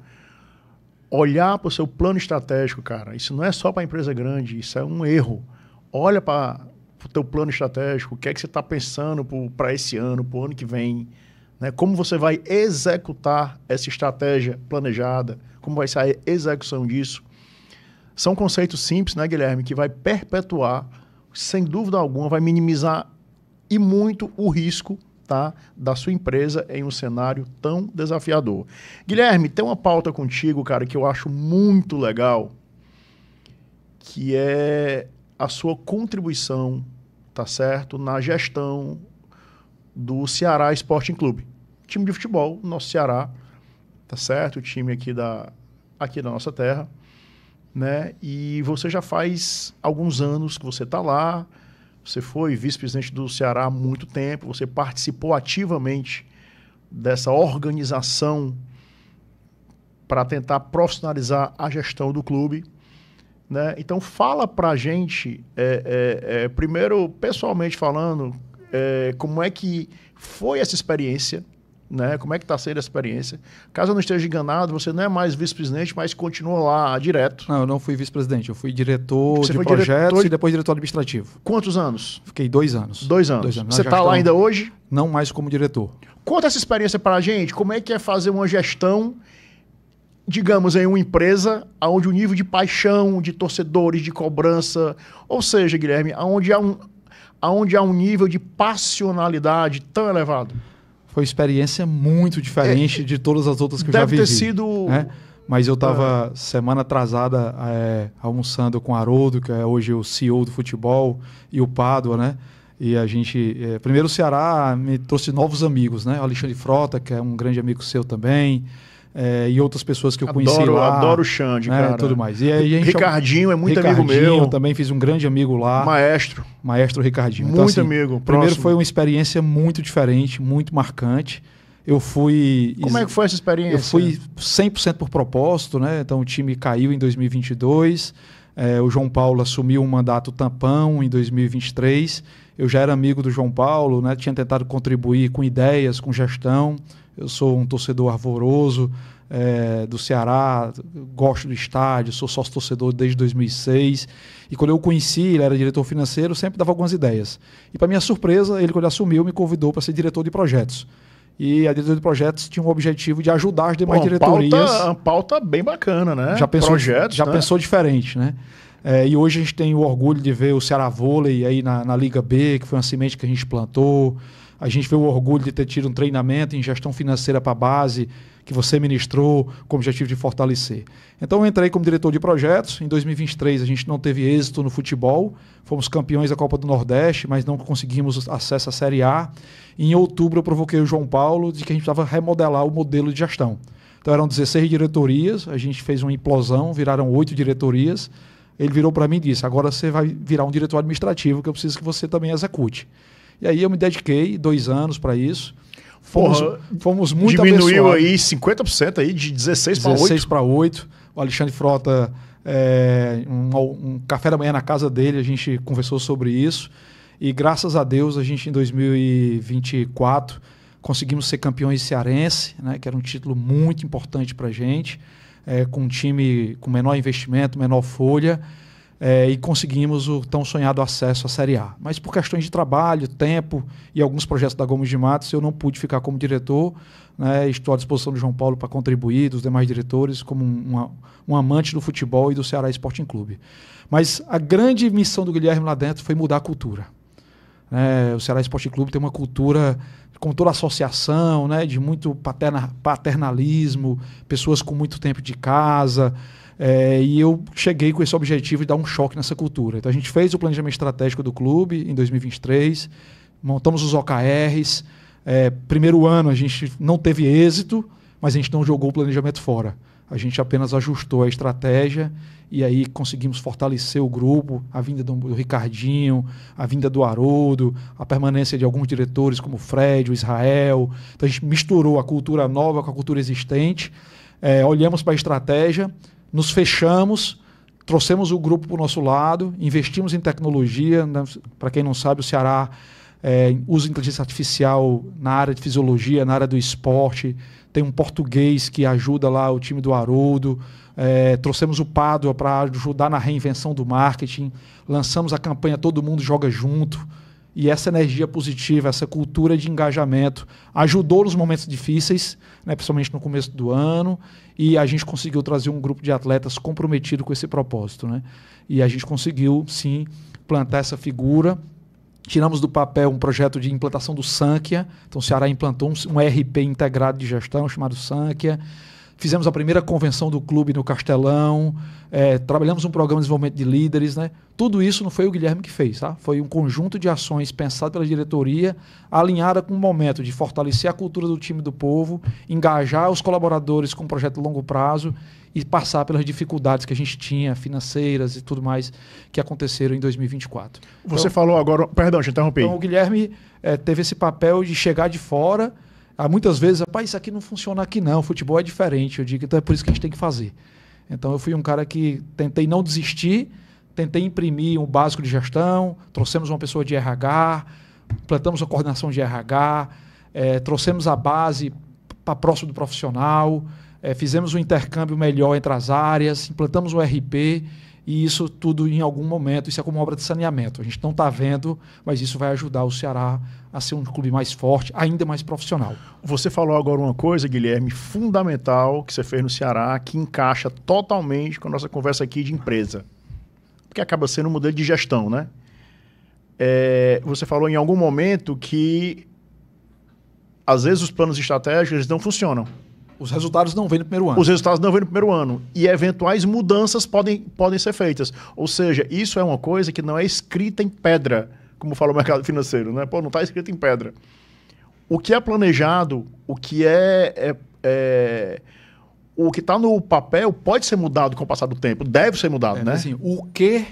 Olhar para o seu plano estratégico, cara. Isso não é só para a empresa grande, isso é um erro. Olha para o teu plano estratégico, o que é que você está pensando para esse ano, para o ano que vem, né? Como você vai executar essa estratégia planejada, como vai ser a execução disso. São conceitos simples, né, Guilherme, que vai perpetuar, sem dúvida alguma, vai minimizar e muito o risco, tá, da sua empresa em um cenário tão desafiador. Guilherme, tem uma pauta contigo, cara, que eu acho muito legal, que é a sua contribuição, tá certo, na gestão do Ceará Sporting Clube. Time de futebol, nosso Ceará, tá certo? O time aqui da nossa terra. Né? E você já faz alguns anos que você está lá, você foi vice-presidente do Ceará há muito tempo, você participou ativamente dessa organização para tentar profissionalizar a gestão do clube. Né? Então fala para a gente, primeiro pessoalmente falando, como é que foi essa experiência, né? Como é que está sendo essa experiência? Caso eu não esteja enganado, você não é mais vice-presidente, mas continua lá direto. Não, eu não fui vice-presidente. Eu fui diretor de projetos e depois diretor administrativo. Quantos anos? Fiquei 2 anos. 2 anos. Você está lá ainda hoje? Não mais como diretor. Conta essa experiência para a gente. Como é que é fazer uma gestão, digamos, em uma empresa onde o nível de paixão, de torcedores, de cobrança, ou seja, Guilherme, onde há um nível de passionalidade tão elevado? Foi uma experiência muito diferente de todas as outras que eu já vivi. Deve ter sido... Né? Mas eu estava semana atrasada almoçando com o Haroldo, que é hoje o CEO do futebol, e o Pádua, né? E a gente... primeiro o Ceará me trouxe novos amigos, né? O Alexandre Frota, que é um grande amigo seu também, e outras pessoas que eu conheci lá. Adoro o Xande, cara. Tudo mais. E aí, Ricardinho é muito amigo meu. Eu também fiz um grande amigo lá. Maestro Ricardinho. Muito então, assim, amigo. Primeiro foi uma experiência muito diferente, muito marcante. Eu fui... Como é que foi essa experiência? Eu fui 100% por propósito, né? Então o time caiu em 2022. O João Paulo assumiu um mandato tampão em 2023. Eu já era amigo do João Paulo, né? Tinha tentado contribuir com ideias, com gestão. Eu sou um torcedor ardoroso do Ceará, gosto do estádio, sou sócio-torcedor desde 2006. E quando eu o conheci, ele era diretor financeiro, sempre dava algumas ideias. E para minha surpresa, ele, quando ele assumiu, me convidou para ser diretor de projetos. E a diretoria de projetos tinha um objetivo de ajudar as demais diretorias. Uma pauta bem bacana, né? Já pensou diferente, né? E hoje a gente tem o orgulho de ver o Ceará Vôlei aí na Liga B, que foi uma semente que a gente plantou. A gente vê o orgulho de ter tido um treinamento em gestão financeira para a base, que você ministrou com o objetivo de fortalecer. Então eu entrei como diretor de projetos. Em 2023 a gente não teve êxito no futebol. Fomos campeões da Copa do Nordeste, mas não conseguimos acesso à Série A. E em outubro eu provoquei o João Paulo de que a gente precisava remodelar o modelo de gestão. Então eram 16 diretorias, a gente fez uma implosão, viraram 8 diretorias. Ele virou para mim e disse, agora você vai virar um diretor administrativo, que eu preciso que você também execute. E aí eu me dediquei 2 anos para isso. Fomos muito diminuiu aí 50% aí, de 16 para 8. 16 para 8. O Alexandre Frota, um café da manhã na casa dele, a gente conversou sobre isso. E graças a Deus, a gente em 2024 conseguimos ser campeões cearense, né, que era um título muito importante para a gente, com um time com menor investimento, menor folha, e conseguimos o tão sonhado acesso à Série A. Mas por questões de trabalho, tempo e alguns projetos da Gomes de Matos, eu não pude ficar como diretor, né, estou à disposição do João Paulo para contribuir, dos demais diretores, como um amante do futebol e do Ceará Sporting Clube. Mas a grande missão do Guilherme lá dentro foi mudar a cultura. O Ceará Sporting Clube tem uma cultura, com toda a associação, né, de muito paternalismo, pessoas com muito tempo de casa, e eu cheguei com esse objetivo de dar um choque nessa cultura. Então a gente fez o planejamento estratégico do clube em 2023, montamos os OKRs. Primeiro ano a gente não teve êxito, mas a gente não jogou o planejamento fora. A gente apenas ajustou a estratégia e aí conseguimos fortalecer o grupo, a vinda do Ricardinho, a vinda do Haroldo, a permanência de alguns diretores como o Fred, o Israel. Então a gente misturou a cultura nova com a cultura existente, olhamos para a estratégia, nos fechamos, trouxemos o grupo para o nosso lado, investimos em tecnologia. Né? Para quem não sabe, o Ceará usa inteligência artificial na área de fisiologia, na área do esporte. Tem um português que ajuda lá o time do Haroldo. Trouxemos o Pádua para ajudar na reinvenção do marketing. Lançamos a campanha Todo Mundo Joga Junto. E essa energia positiva, essa cultura de engajamento ajudou nos momentos difíceis, né, principalmente no começo do ano, e a gente conseguiu trazer um grupo de atletas comprometido com esse propósito. Né? E a gente conseguiu, sim, plantar essa figura. Tiramos do papel um projeto de implantação do Sankhya. Então o Ceará implantou um ERP integrado de gestão chamado Sankhya. Fizemos a primeira convenção do clube no Castelão, trabalhamos um programa de desenvolvimento de líderes. Né? Tudo isso não foi o Guilherme que fez, tá? Foi um conjunto de ações pensado pela diretoria, alinhada com o momento de fortalecer a cultura do time do povo, engajar os colaboradores com um projeto de longo prazo e passar pelas dificuldades que a gente tinha, financeiras e tudo mais, que aconteceram em 2024. Você falou agora... Perdão, te interrompi. Então o Guilherme teve esse papel de chegar de fora. Muitas vezes, isso aqui não funciona aqui não, o futebol é diferente. Eu digo, então é por isso que a gente tem que fazer. Então eu fui um cara que tentei não desistir, tentei imprimir um básico de gestão, trouxemos uma pessoa de RH, implantamos a coordenação de RH, trouxemos a base para próximo do profissional, fizemos um intercâmbio melhor entre as áreas, implantamos o RP, e isso tudo em algum momento, isso é como obra de saneamento. A gente não está vendo, mas isso vai ajudar o Ceará a ser um clube mais forte, ainda mais profissional. Você falou agora uma coisa, Guilherme, fundamental que você fez no Ceará, que encaixa totalmente com a nossa conversa aqui de empresa. Porque acaba sendo um modelo de gestão, né? Você falou em algum momento que às vezes os planos estratégicos eles não funcionam. Os resultados não vêm no primeiro ano. Os resultados não vêm no primeiro ano. E eventuais mudanças podem ser feitas. Ou seja, isso é uma coisa que não é escrita em pedra, como fala o mercado financeiro, né? Não está escrito em pedra. O que é planejado, o que o que está no papel pode ser mudado com o passar do tempo. Deve ser mudado, né? Assim, o que,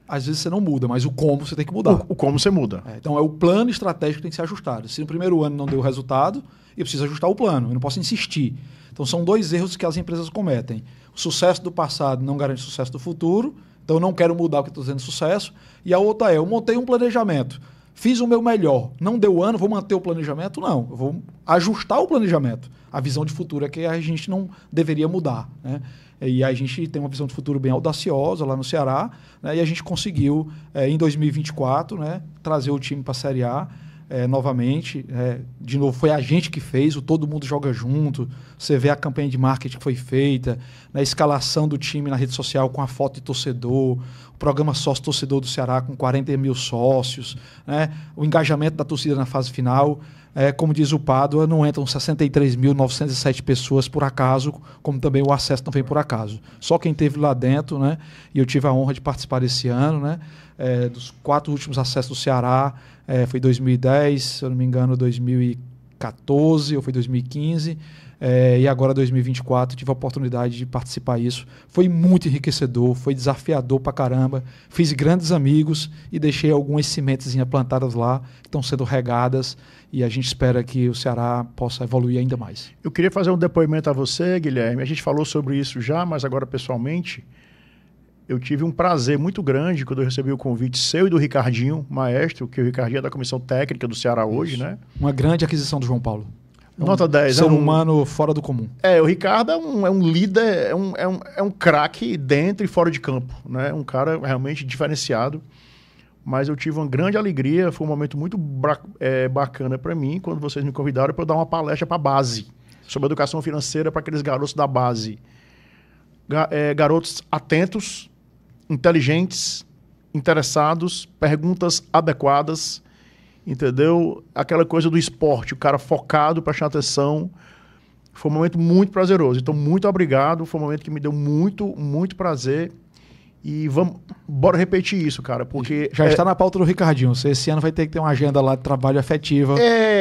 às vezes você não muda, mas o como você tem que mudar. O como você muda. Então é o plano estratégico que tem que ser ajustado. Se no primeiro ano não deu resultado, eu preciso ajustar o plano. Eu não posso insistir. Então são 2 erros que as empresas cometem. O sucesso do passado não garante o sucesso do futuro. Então eu não quero mudar o que estou dizendo sucesso. E a outra eu montei um planejamento, fiz o meu melhor, não deu ano, vou manter o planejamento? Não, eu vou ajustar o planejamento. A visão de futuro é que a gente não deveria mudar, né? E a gente tem uma visão de futuro bem audaciosa lá no Ceará, né? E a gente conseguiu, em 2024, né, trazer o time para a Série A novamente. De novo, foi a gente que fez, o Todo Mundo Joga Junto. Você vê a campanha de marketing que foi feita, a escalação do time na rede social com a foto de torcedor, o programa sócio-torcedor do Ceará com 40 mil sócios, né? O engajamento da torcida na fase final. Como diz o Pádua, não entram 63.907 pessoas por acaso, como também o acesso não vem por acaso. Só quem esteve lá dentro, né? E eu tive a honra de participar esse ano, né? Dos 4 últimos acessos do Ceará, foi 2010, se eu não me engano, 2014 ou foi 2015, e agora 2024 tive a oportunidade de participar disso. Foi muito enriquecedor, foi desafiador pra caramba, fiz grandes amigos e deixei algumas sementezinhas plantadas lá, que estão sendo regadas, e a gente espera que o Ceará possa evoluir ainda mais. Eu queria fazer um depoimento a você, Guilherme. A gente falou sobre isso já, mas agora pessoalmente, eu tive um prazer muito grande quando eu recebi o convite seu e do Ricardinho, maestro, que o Ricardinho é da comissão técnica do Ceará hoje, né? Uma grande aquisição do João Paulo. Nota 10. Ser humano fora do comum. O Ricardo é um líder, é um craque dentro e fora de campo, né? Um cara realmente diferenciado. Mas eu tive uma grande alegria, foi um momento muito bacana para mim, quando vocês me convidaram para eu dar uma palestra para a base, sobre educação financeira para aqueles garotos da base. Garotos atentos, inteligentes, interessados, perguntas adequadas, entendeu? Aquela coisa do esporte, o cara focado, prestando atenção. Foi um momento muito prazeroso. Então, muito obrigado. Foi um momento que me deu muito, muito prazer. E bora repetir isso, cara, porque... Já está na pauta do Ricardinho. Você esse ano vai ter que ter uma agenda lá de trabalho efetiva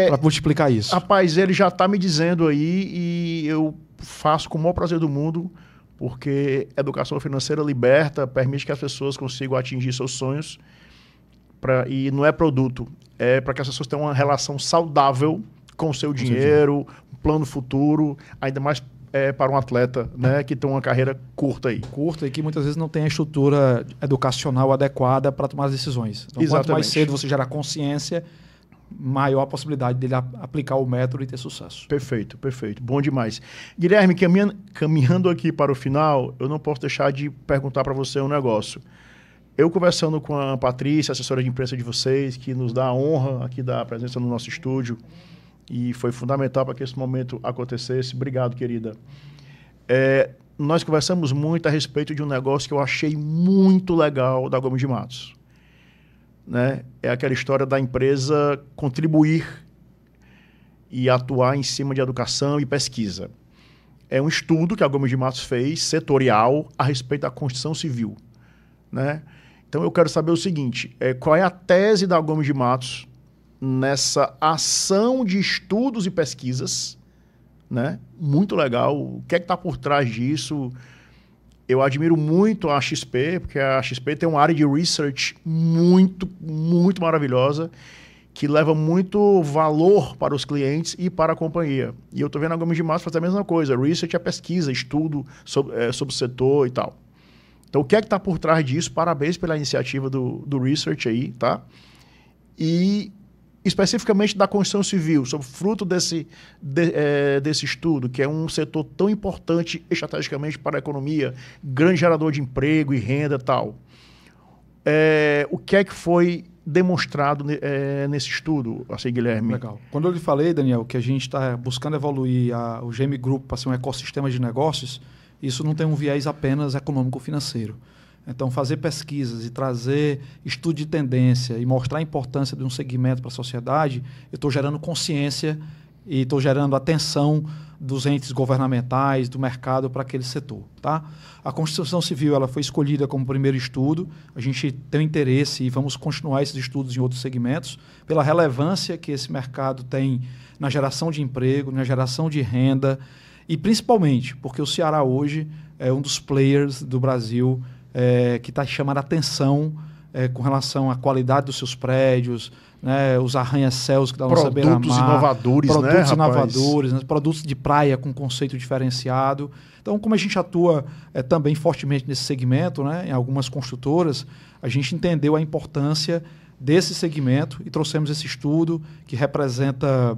para multiplicar isso. Rapaz, ele já está me dizendo aí e eu faço com o maior prazer do mundo, porque educação financeira liberta, permite que as pessoas consigam atingir seus sonhos e não é produto, é para que as pessoas tenham uma relação saudável com o seu dinheiro, um plano futuro, ainda mais para um atleta, né, que tem uma carreira curta aí. Curta e que muitas vezes não tem a estrutura educacional adequada para tomar as decisões. Então, quanto mais cedo você gerar consciência, maior a possibilidade dele aplicar o método e ter sucesso. Perfeito, perfeito. Bom demais. Guilherme, caminhando aqui para o final, eu não posso deixar de perguntar para você um negócio. Eu conversando com a Patrícia, assessora de imprensa de vocês, que nos dá a honra aqui da presença no nosso estúdio, e foi fundamental para que esse momento acontecesse. Obrigado, querida. Nós conversamos muito a respeito de um negócio que eu achei muito legal da Gomes de Matos. Né? É aquela história da empresa contribuir e atuar em cima de educação e pesquisa. É um estudo que a Gomes de Matos fez, setorial, a respeito da Constituição Civil. Né? Então eu quero saber o seguinte, qual é a tese da Gomes de Matos nessa ação de estudos e pesquisas, né? Muito legal. O que é que está por trás disso? Eu admiro muito a XP, porque a XP tem uma área de research muito, muito maravilhosa, que leva muito valor para os clientes e para a companhia. E eu estou vendo a Gomes de Matos fazer a mesma coisa. Research é pesquisa, estudo sobre o setor e tal. Então, o que é que está por trás disso? Parabéns pela iniciativa do research aí, tá? E especificamente da Constituição Civil, sobre fruto desse estudo, que é um setor tão importante estrategicamente para a economia, grande gerador de emprego e renda e tal. O que é que foi demonstrado nesse estudo, assim, Guilherme? Legal. Quando eu lhe falei, Daniel, que a gente está buscando evoluir o GM Group para ser um ecossistema de negócios, isso não tem um viés apenas econômico-financeiro. Então, fazer pesquisas e trazer estudo de tendência e mostrar a importância de um segmento para a sociedade, eu estou gerando consciência e estou gerando atenção dos entes governamentais, do mercado para aquele setor. Tá? A Constituição Civil ela foi escolhida como primeiro estudo, a gente tem interesse e vamos continuar esses estudos em outros segmentos, pela relevância que esse mercado tem na geração de emprego, na geração de renda e principalmente porque o Ceará hoje é um dos players do Brasil que está chamando a atenção com relação à qualidade dos seus prédios, né, os arranha-céus que dá nossa beira-mar. Produtos inovadores, produtos né, inovadores, né, produtos de praia com conceito diferenciado. Então, como a gente atua também fortemente nesse segmento, né, em algumas construtoras, a gente entendeu a importância desse segmento e trouxemos esse estudo que representa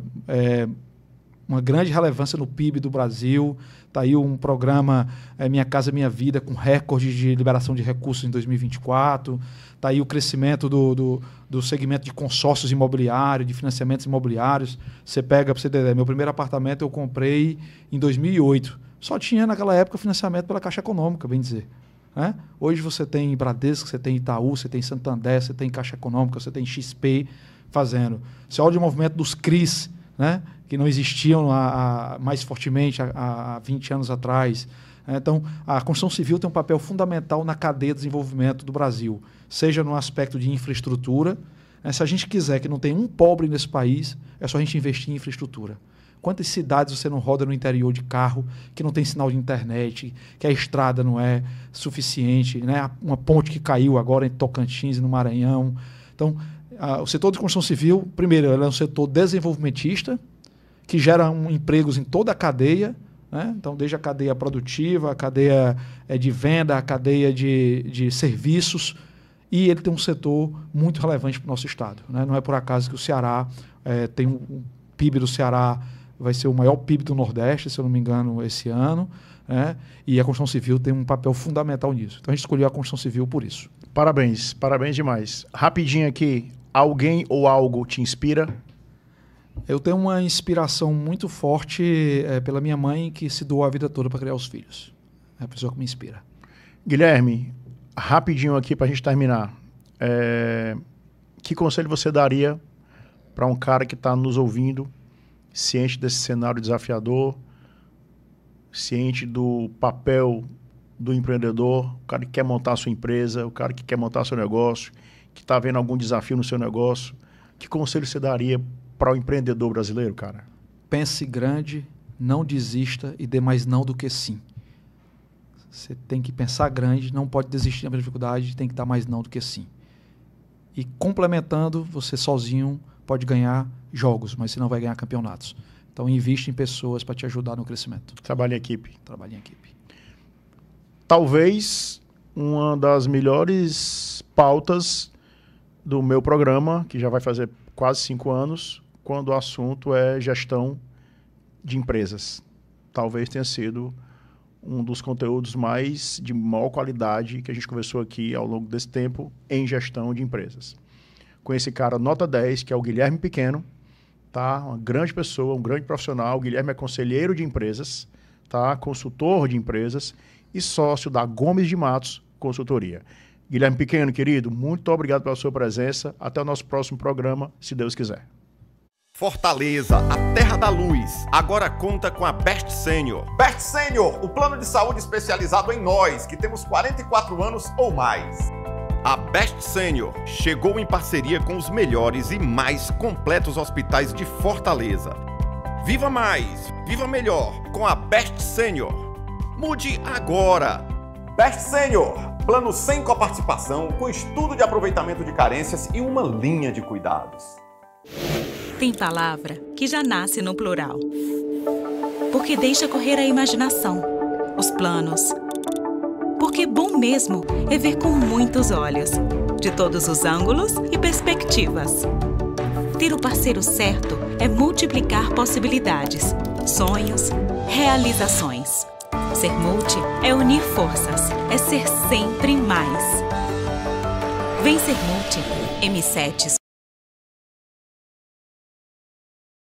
uma grande relevância no PIB do Brasil. Está aí um programa Minha Casa Minha Vida, com recorde de liberação de recursos em 2024. Está aí o crescimento do segmento de consórcios imobiliários, de financiamentos imobiliários. Você pega, para você ter ideia, meu primeiro apartamento eu comprei em 2008. Só tinha naquela época financiamento pela Caixa Econômica, bem dizer. Né? Hoje você tem Bradesco, você tem Itaú, você tem Santander, você tem Caixa Econômica, você tem XP fazendo. Você olha o movimento dos CRIs, né, que não existiam mais fortemente há 20 anos atrás. Então, a construção civil tem um papel fundamental na cadeia de desenvolvimento do Brasil, seja no aspecto de infraestrutura. Se a gente quiser que não tenha um pobre nesse país, é só a gente investir em infraestrutura. Quantas cidades você não roda no interior de carro que não tem sinal de internet, que a estrada não é suficiente, né? Uma ponte que caiu agora em Tocantins e no Maranhão. Então, o setor de construção civil, primeiro, ele é um setor desenvolvimentista, que gera empregos em toda a cadeia, né? Então, desde a cadeia produtiva, a cadeia de venda, a cadeia de serviços, e ele tem um setor muito relevante para o nosso estado, né? Não é por acaso que o Ceará tem um PIB do Ceará, vai ser o maior PIB do Nordeste, se eu não me engano, esse ano, né? E a construção civil tem um papel fundamental nisso. Então, a gente escolheu a construção civil por isso. Parabéns, parabéns demais. Rapidinho aqui, alguém ou algo te inspira? Eu tenho uma inspiração muito forte pela minha mãe, que se doou a vida toda para criar os filhos. É a pessoa que me inspira. Guilherme, rapidinho aqui para a gente terminar. Que conselho você daria para um cara que está nos ouvindo, ciente desse cenário desafiador, ciente do papel do empreendedor, o cara que quer montar a sua empresa, o cara que quer montar seu negócio, que está vendo algum desafio no seu negócio? Que conselho você daria para o empreendedor brasileiro, cara? Pense grande, não desista e dê mais não do que sim. Você tem que pensar grande, não pode desistir na dificuldade, tem que dar mais não do que sim. E complementando, você sozinho pode ganhar jogos, mas você não vai ganhar campeonatos. Então, investe em pessoas para te ajudar no crescimento. Trabalhe em equipe. Trabalhe em equipe. Talvez uma das melhores pautas do meu programa, que já vai fazer quase 5 anos, quando o assunto é gestão de empresas. Talvez tenha sido um dos conteúdos de maior qualidade que a gente conversou aqui ao longo desse tempo em gestão de empresas. Com esse cara nota 10, que é o Guilherme Pequeno, tá? Uma grande pessoa, um grande profissional. O Guilherme é conselheiro de empresas, tá? Consultor de empresas e sócio da Gomes de Matos Consultoria. Guilherme Pequeno, querido, muito obrigado pela sua presença. Até o nosso próximo programa, se Deus quiser. Fortaleza, a terra da luz, agora conta com a Best Senior. Best Senior, o plano de saúde especializado em nós, que temos 44 anos ou mais. A Best Senior chegou em parceria com os melhores e mais completos hospitais de Fortaleza. Viva mais, viva melhor com a Best Senior. Mude agora. Best Senior, plano sem coparticipação, com estudo de aproveitamento de carências e uma linha de cuidados. Tem palavra que já nasce no plural. Porque deixa correr a imaginação, os planos. Porque bom mesmo é ver com muitos olhos, de todos os ângulos e perspectivas. Ter o parceiro certo é multiplicar possibilidades, sonhos, realizações. Ser multi é unir forças, é ser sempre mais. Vem ser multi. M7